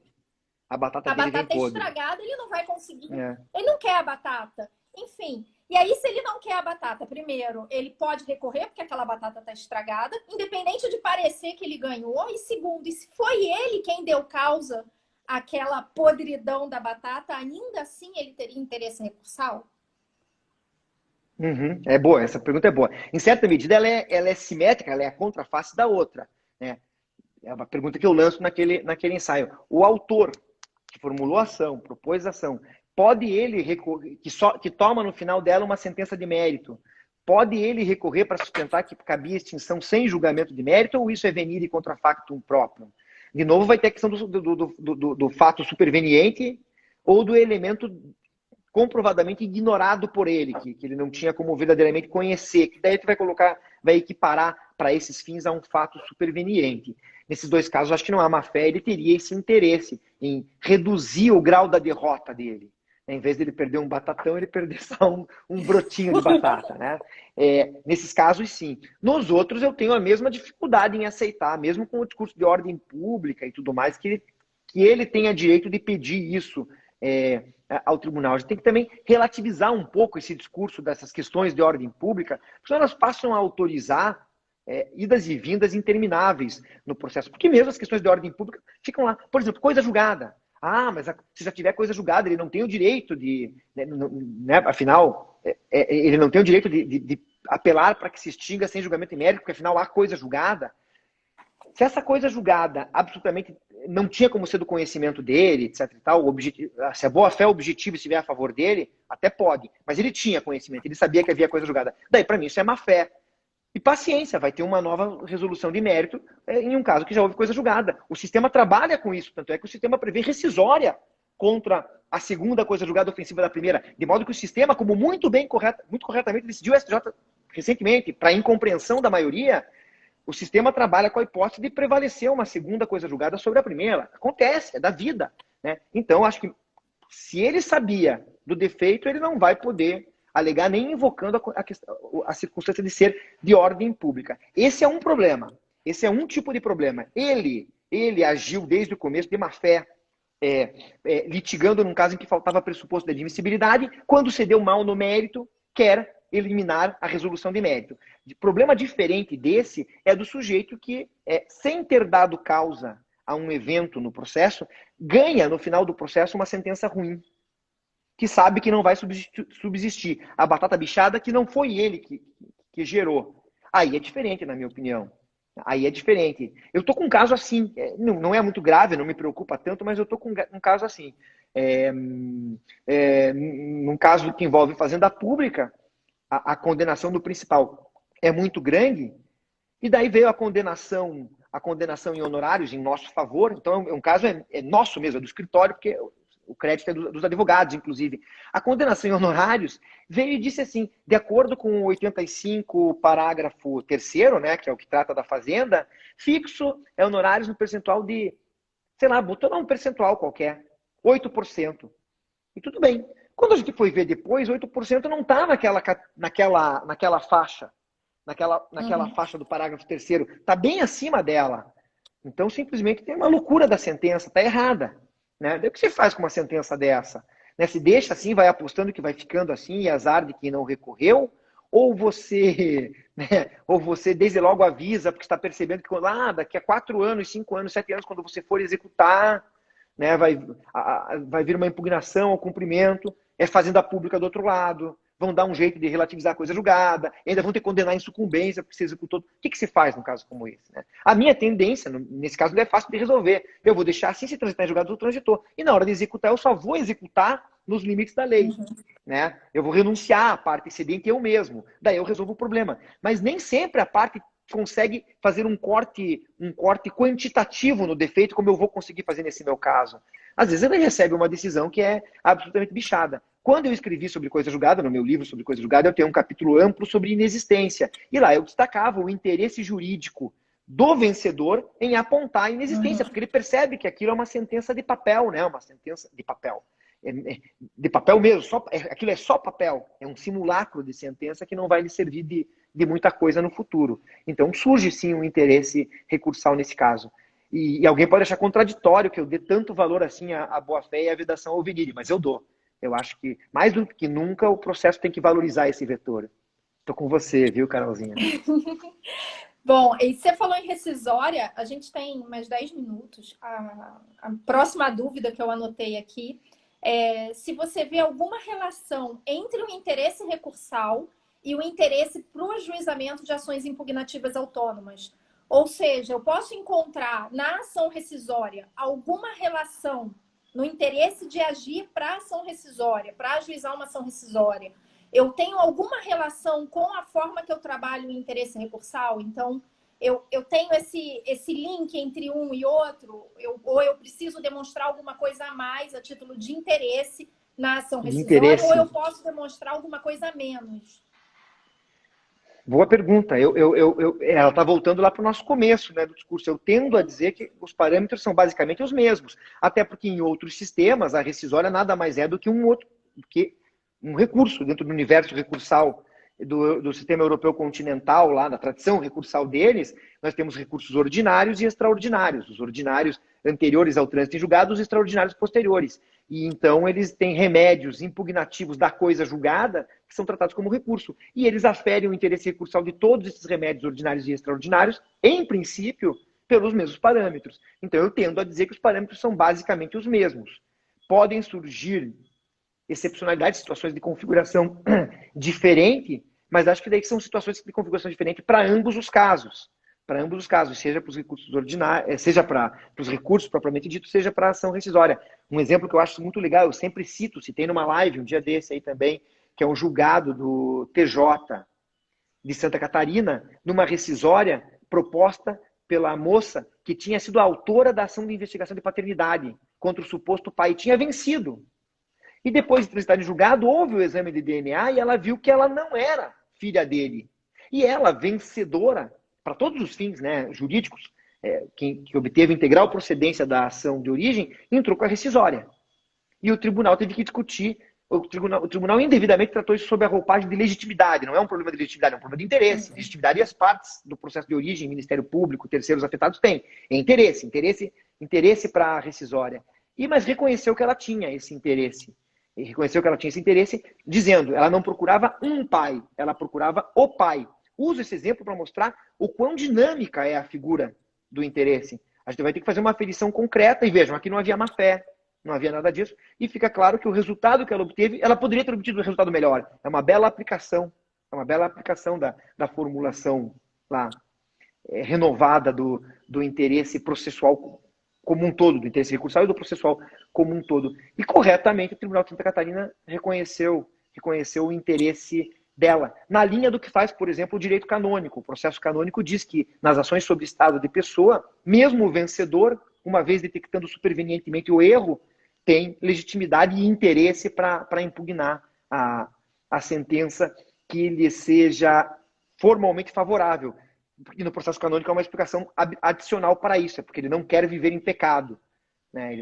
A batata é estragada, ele não vai conseguir. Ele não quer a batata. Enfim, E aí, se ele não quer a batata, primeiro, ele pode recorrer, porque aquela batata está estragada, independente de parecer que ele ganhou. E segundo, e se foi ele quem deu causa àquela podridão da batata, ainda assim ele teria interesse recursal? Uhum, é boa, essa pergunta é boa. Em certa medida, ela é simétrica, ela é a contraface da outra, né? É uma pergunta que eu lanço naquele ensaio. O autor que formulou a ação, propôs a ação, pode ele recorrer, que toma no final dela uma sentença de mérito, pode ele recorrer para sustentar que cabia extinção sem julgamento de mérito, ou isso é venir e contra factum próprio? De novo, vai ter a questão do fato superveniente ou do elemento comprovadamente ignorado por ele, que ele não tinha como verdadeiramente conhecer, que daí tu vai equiparar para esses fins a um fato superveniente. Nesses dois casos, acho que não há má fé, ele teria esse interesse em reduzir o grau da derrota dele. Em vez de ele perder um batatão, ele perder só um brotinho de batata, né? Nesses casos, sim. Nos outros, eu tenho a mesma dificuldade em aceitar, mesmo com o discurso de ordem pública e tudo mais, que ele tenha direito de pedir isso ao tribunal. A gente tem que também relativizar um pouco esse discurso dessas questões de ordem pública, porque elas passam a autorizar idas e vindas intermináveis no processo. Porque mesmo as questões de ordem pública ficam lá. Por exemplo, coisa julgada. Ah, mas se já tiver coisa julgada, ele não tem o direito de... Né, afinal, ele não tem o direito de apelar para que se extinga sem julgamento em mérito, porque afinal há coisa julgada. Se essa coisa julgada absolutamente não tinha como ser do conhecimento dele, etc e tal, se a boa-fé objetiva estiver a favor dele, até pode. Mas ele tinha conhecimento, ele sabia que havia coisa julgada. Daí, para mim, isso é má-fé. E paciência, vai ter uma nova resolução de mérito em um caso que já houve coisa julgada. O sistema trabalha com isso, tanto é que o sistema prevê rescisória contra a segunda coisa julgada ofensiva da primeira, de modo que o sistema, como muito corretamente decidiu o STJ recentemente, para incompreensão da maioria, o sistema trabalha com a hipótese de prevalecer uma segunda coisa julgada sobre a primeira. Acontece, é da vida, né? Então, acho que se ele sabia do defeito, ele não vai poder alegar nem invocando a circunstância de ser de ordem pública. Esse é um problema. Esse é um tipo de problema. Ele agiu desde o começo de má fé, litigando num caso em que faltava pressuposto de admissibilidade, quando se deu mal no mérito, quer eliminar a resolução de mérito. Problema diferente desse é do sujeito que, sem ter dado causa a um evento no processo, ganha no final do processo uma sentença ruim, que sabe que não vai subsistir. A batata bichada que não foi ele que gerou. Aí é diferente, na minha opinião. Aí é diferente. Eu tô com um caso assim, não é muito grave, não me preocupa tanto, mas eu tô com um caso assim. Num caso que envolve fazenda pública, a condenação do principal é muito grande, e daí veio a condenação em honorários em nosso favor. Então, um caso é nosso mesmo, é do escritório, porque o crédito é dos advogados, inclusive. A condenação em honorários veio e disse assim, de acordo com o 85, parágrafo 3º, né, que é o que trata da fazenda, fixo honorários no percentual de, sei lá, botou lá um percentual qualquer, 8%. E tudo bem. Quando a gente foi ver depois, 8% não está naquela faixa, naquela faixa do parágrafo 3º, está bem acima dela. Então, simplesmente tem uma loucura da sentença, está errada. Né? O que você faz com uma sentença dessa? Né? Se deixa assim, vai apostando que vai ficando assim, e azar de quem não recorreu, ou você, né, desde logo avisa, porque está percebendo que daqui a 4 anos, 5 anos, 7 anos, quando você for executar, né, vai vir uma impugnação ao cumprimento, fazenda pública do outro lado, vão dar um jeito de relativizar a coisa julgada, ainda vão ter que condenar em sucumbência porque você executou. O que se faz num caso como esse? Né? A minha tendência, nesse caso, não é fácil de resolver. Eu vou deixar assim, se transitar em julgado, eu transitor. E na hora de executar, eu só vou executar nos limites da lei. Né? Eu vou renunciar à parte excedente eu mesmo. Daí eu resolvo o problema. Mas nem sempre a parte consegue fazer um corte quantitativo no defeito, como eu vou conseguir fazer nesse meu caso. Às vezes ele recebe uma decisão que é absolutamente bichada. Quando eu escrevi sobre coisa julgada, no meu livro sobre coisa julgada, eu tenho um capítulo amplo sobre inexistência. E lá eu destacava o interesse jurídico do vencedor em apontar a inexistência, porque ele percebe que aquilo é uma sentença de papel, né? Uma sentença de papel. De papel mesmo, aquilo é só papel. É um simulacro de sentença que não vai lhe servir de muita coisa no futuro. Então surge sim um interesse recursal nesse caso. E alguém pode achar contraditório que eu dê tanto valor assim à boa-fé e à vedação ao venire, mas eu dou. Eu acho que, mais do que nunca, o processo tem que valorizar esse vetor. Tô com você, viu, Carolzinha? Bom, e você falou em rescisória, a gente tem mais 10 minutos. A próxima dúvida que eu anotei aqui é se você vê alguma relação entre o interesse recursal e o interesse para o ajuizamento de ações impugnativas autônomas. Ou seja, eu posso encontrar na ação rescisória alguma relação no interesse de agir para a ação rescisória, para ajuizar uma ação rescisória. Eu tenho alguma relação com a forma que eu trabalho o interesse recursal? Então, eu tenho esse link entre um e outro? Ou eu preciso demonstrar alguma coisa a mais a título de interesse na ação De rescisória, ou interesse. eu posso demonstrar alguma coisa a menos? Boa pergunta. Ela está voltando lá para o nosso começo, né, do discurso. Eu tendo a dizer que os parâmetros são basicamente os mesmos. Até porque em outros sistemas, a rescisória nada mais é do que um recurso dentro do universo recursal do sistema europeu continental, lá na tradição recursal deles, nós temos recursos ordinários e extraordinários. Os ordinários anteriores ao trânsito em julgado, os extraordinários posteriores. E então eles têm remédios impugnativos da coisa julgada que são tratados como recurso. E eles aferem o interesse recursal de todos esses remédios ordinários e extraordinários, em princípio, pelos mesmos parâmetros. Então eu tendo a dizer que os parâmetros são basicamente os mesmos. Podem surgir excepcionalidades, situações de configuração diferente, mas acho que daí são situações de configuração diferente para ambos os casos. Para ambos os casos, seja para os recursos ordinários, seja para os recursos propriamente dito, seja para a ação rescisória. Um exemplo que eu acho muito legal, eu sempre citei numa live um dia desse aí também, que é um julgado do TJ de Santa Catarina, numa rescisória proposta pela moça que tinha sido a autora da ação de investigação de paternidade contra o suposto pai e tinha vencido. E depois de transitar em julgado, houve o exame de DNA e ela viu que ela não era filha dele. E ela, vencedora, para todos os fins, né, jurídicos, que obteve integral procedência da ação de origem, entrou com a rescisória. E o tribunal teve que discutir, o tribunal indevidamente tratou isso sob a roupagem de legitimidade. Não é um problema de legitimidade, é um problema de interesse. Legitimidade e as partes do processo de origem, Ministério Público, terceiros afetados têm. É interesse para a rescisória. Mas reconheceu que ela tinha esse interesse. E reconheceu que ela tinha esse interesse, dizendo, ela não procurava um pai, ela procurava o pai. Uso esse exemplo para mostrar o quão dinâmica é a figura do interesse. A gente vai ter que fazer uma aferição concreta, e vejam, aqui não havia má fé, não havia nada disso, e fica claro que o resultado que ela obteve, ela poderia ter obtido um resultado melhor. É uma bela aplicação da formulação lá, renovada do interesse processual como um todo, do interesse recursal e do processual como um todo. E corretamente o Tribunal de Santa Catarina reconheceu o interesse dela, na linha do que faz, por exemplo, o direito canônico. O processo canônico diz que nas ações sobre estado de pessoa, mesmo o vencedor, uma vez detectando supervenientemente o erro, tem legitimidade e interesse para impugnar a sentença que lhe seja formalmente favorável. E no processo canônico há uma explicação adicional para isso, é porque ele não quer viver em pecado. Né?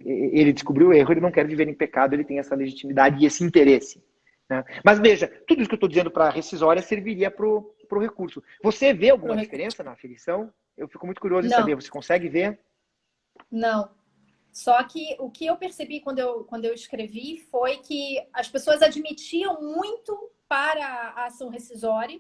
Ele descobriu o erro, ele não quer viver em pecado, ele tem essa legitimidade e esse interesse. Né? Mas veja, tudo isso que eu estou dizendo para a rescisória serviria para o recurso. Você vê alguma diferença na aferição? Eu fico muito curioso em saber. Você consegue ver? Não. Só que o que eu percebi quando eu escrevi foi que as pessoas admitiam muito para a ação rescisória,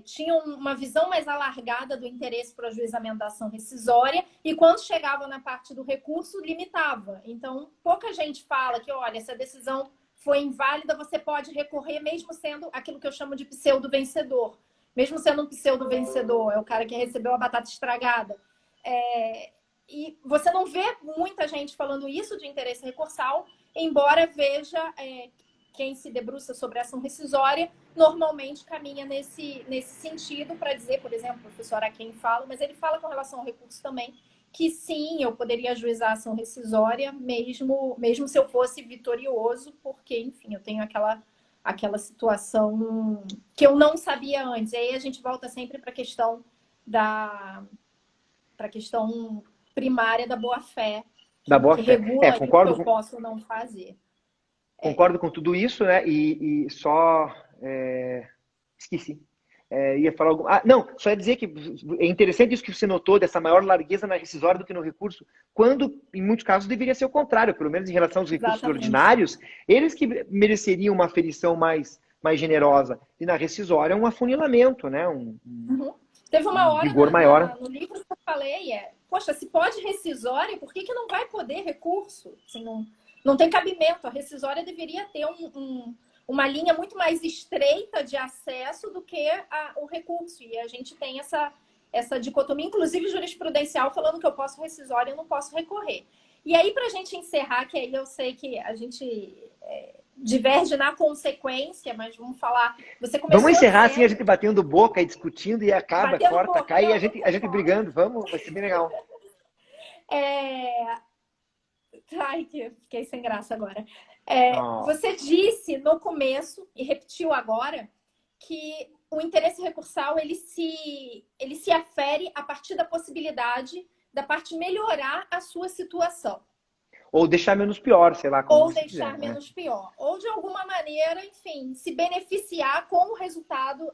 tinham uma visão mais alargada do interesse para o ajuizamento da ação rescisória e quando chegavam na parte do recurso, limitava. Então, pouca gente fala que, olha, essa decisão foi inválida, você pode recorrer mesmo sendo aquilo que eu chamo de pseudo-vencedor. Mesmo sendo um pseudo-vencedor, é o cara que recebeu a batata estragada. E você não vê muita gente falando isso de interesse recursal, embora veja quem se debruça sobre a ação rescisória normalmente caminha nesse sentido para dizer, por exemplo, o professor Aquém fala, mas ele fala com relação ao recurso também, que sim, eu poderia ajuizar a ação rescisória mesmo se eu fosse vitorioso, porque, enfim, eu tenho aquela situação que eu não sabia antes. E aí a gente volta sempre para a questão primária da boa-fé, que regula o que eu posso ou não fazer. Concordo com tudo isso, né? E só esqueci. ia falar algo. Ah, não, só ia dizer que é interessante isso que você notou, dessa maior largueza na rescisória do que no recurso, quando, em muitos casos, deveria ser o contrário, pelo menos em relação aos recursos Exatamente. ordinários, eles que mereceriam uma aferição mais generosa. E na rescisória, um afunilamento, né? Uhum. Teve uma Um hora rigor maior. no livro que eu falei, poxa, se pode rescisória, por que não vai poder recurso? Assim, não tem cabimento. A rescisória deveria ter uma linha muito mais estreita de acesso do que o recurso. E a gente tem essa dicotomia, inclusive jurisprudencial, falando que eu posso rescisória e eu não posso recorrer. E aí, para a gente encerrar, que aí eu sei que a gente diverge na consequência, mas vamos falar. Você começou Vamos encerrar dizendo, assim, a gente batendo boca e discutindo e acaba, batendo corta, boca. cai e Não, a não gente, a gente concordo. brigando. Vamos, vai ser bem legal. Ai, que fiquei sem graça agora. Oh. Você disse no começo, e repetiu agora, que o interesse recursal ele se afere a partir da possibilidade da parte melhorar a sua situação. Ou deixar menos pior, sei lá, como Ou você quiser, deixar né? menos pior. Ou, de alguma maneira, enfim, se beneficiar com o resultado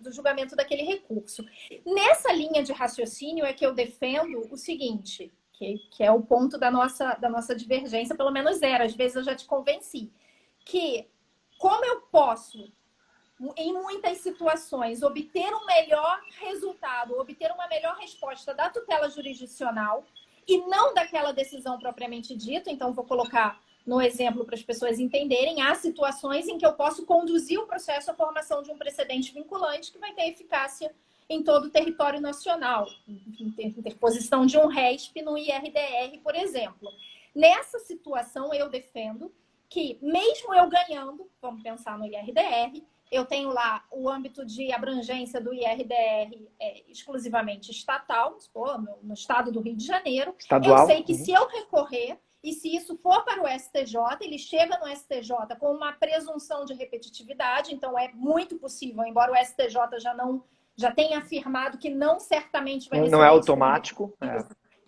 do julgamento daquele recurso. Nessa linha de raciocínio é que eu defendo o seguinte, que é o ponto da nossa divergência, pelo menos era. Às vezes eu já te convenci. Que como eu posso, em muitas situações, obter um melhor resultado, obter uma melhor resposta da tutela jurisdicional e não daquela decisão propriamente dita. Então, vou colocar no exemplo para as pessoas entenderem. Há situações em que eu posso conduzir o processo à formação de um precedente vinculante que vai ter eficácia em todo o território nacional. Interposição de um RESP no IRDR, por exemplo. Nessa situação, eu defendo que, mesmo eu ganhando, vamos pensar no IRDR, eu tenho lá o âmbito de abrangência do IRDR exclusivamente estatal, no estado do Rio de Janeiro. Eu Estadual. sei que se eu recorrer, e se isso for para o STJ, ele chega no STJ com uma presunção de repetitividade, então é muito possível, embora o STJ já tenha afirmado que não certamente vai Não é receber isso como automático.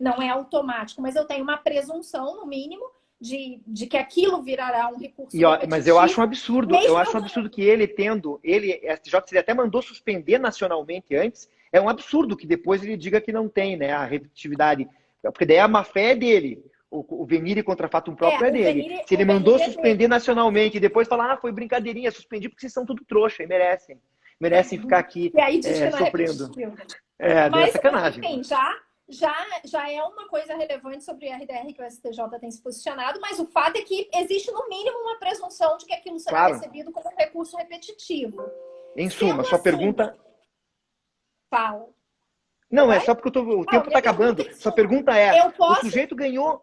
não é automático, mas eu tenho uma presunção, no mínimo, de que aquilo virará um recurso Mas eu acho um repetitivo, absurdo, mesmo eu que ele STJ, ele até mandou suspender nacionalmente antes, é um absurdo que depois ele diga que não tem, né, a repetitividade, porque daí a má-fé é dele, o venire contra fato próprio é dele. Se ele mandou suspender nacionalmente e depois falar, foi brincadeirinha, suspendi porque vocês são tudo trouxa e merecem ficar aqui e aí diz que não é sofrendo. repetitivo. Daí é Mas, sacanagem. enfim, já é uma coisa relevante sobre o IRDR que o STJ tem se posicionado, mas o fato é que existe, no mínimo, uma presunção de que aquilo será recebido como um recurso repetitivo. Em suma, sua pergunta... Fala. Não, é só porque o tempo está acabando. Sua pergunta é, o sujeito ganhou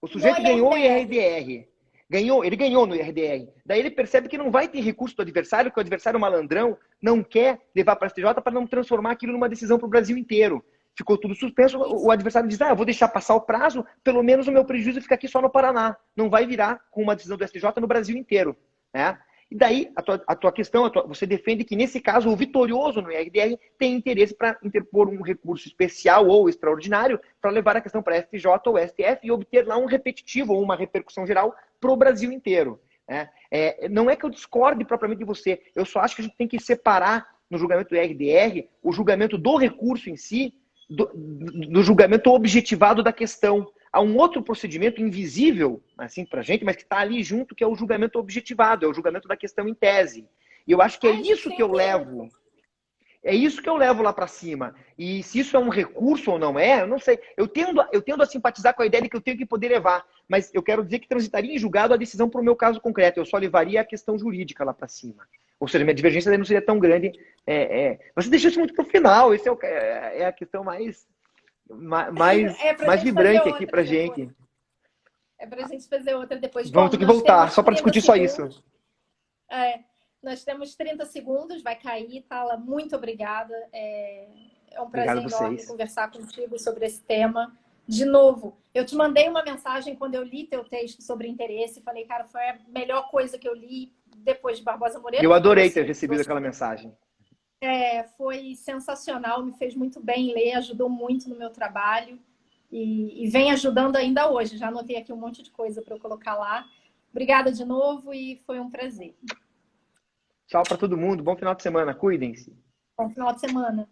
o IRDR. Ele ganhou no IRDR. Daí ele percebe que não vai ter recurso do adversário, que o adversário malandrão não quer levar para a STJ para não transformar aquilo numa decisão para o Brasil inteiro. Ficou tudo suspenso, o adversário diz, eu vou deixar passar o prazo, pelo menos o meu prejuízo fica aqui só no Paraná. Não vai virar com uma decisão do STJ no Brasil inteiro. Né? E daí, a tua questão, você defende que, nesse caso, o vitorioso no IRDR tem interesse para interpor um recurso especial ou extraordinário para levar a questão para STJ ou STF e obter lá um repetitivo ou uma repercussão geral para o Brasil inteiro. Né? Não é que eu discorde propriamente de você, eu só acho que a gente tem que separar no julgamento do IRDR o julgamento do recurso em si do julgamento objetivado da questão. Há um outro procedimento invisível, assim, para a gente, mas que está ali junto, que é o julgamento objetivado, é o julgamento da questão em tese. E eu acho que é isso que eu levo. É isso que eu levo lá para cima. E se isso é um recurso ou não é, eu não sei. Eu tendo a simpatizar com a ideia de que eu tenho que poder levar, mas eu quero dizer que transitaria em julgado a decisão para o meu caso concreto. Eu só levaria a questão jurídica lá para cima. Ou seja, minha divergência daí não seria tão grande. Você deixou isso muito para o final. Essa é a questão mais vibrante aqui pra gente. É pra gente fazer outra depois. Vamos ter que voltar, só para discutir só isso. Nós temos 30 segundos, vai cair, Thala. Muito obrigada. É um prazer enorme conversar contigo sobre esse tema. De novo, eu te mandei uma mensagem quando eu li teu texto sobre interesse. Falei, cara, foi a melhor coisa que eu li depois de Barbosa Moreira. Eu adorei ter recebido aquela mensagem. Foi sensacional, me fez muito bem ler, ajudou muito no meu trabalho e vem ajudando ainda hoje. Já anotei aqui um monte de coisa para eu colocar lá. Obrigada de novo e foi um prazer. Tchau para todo mundo. Bom final de semana. Cuidem-se. Bom final de semana.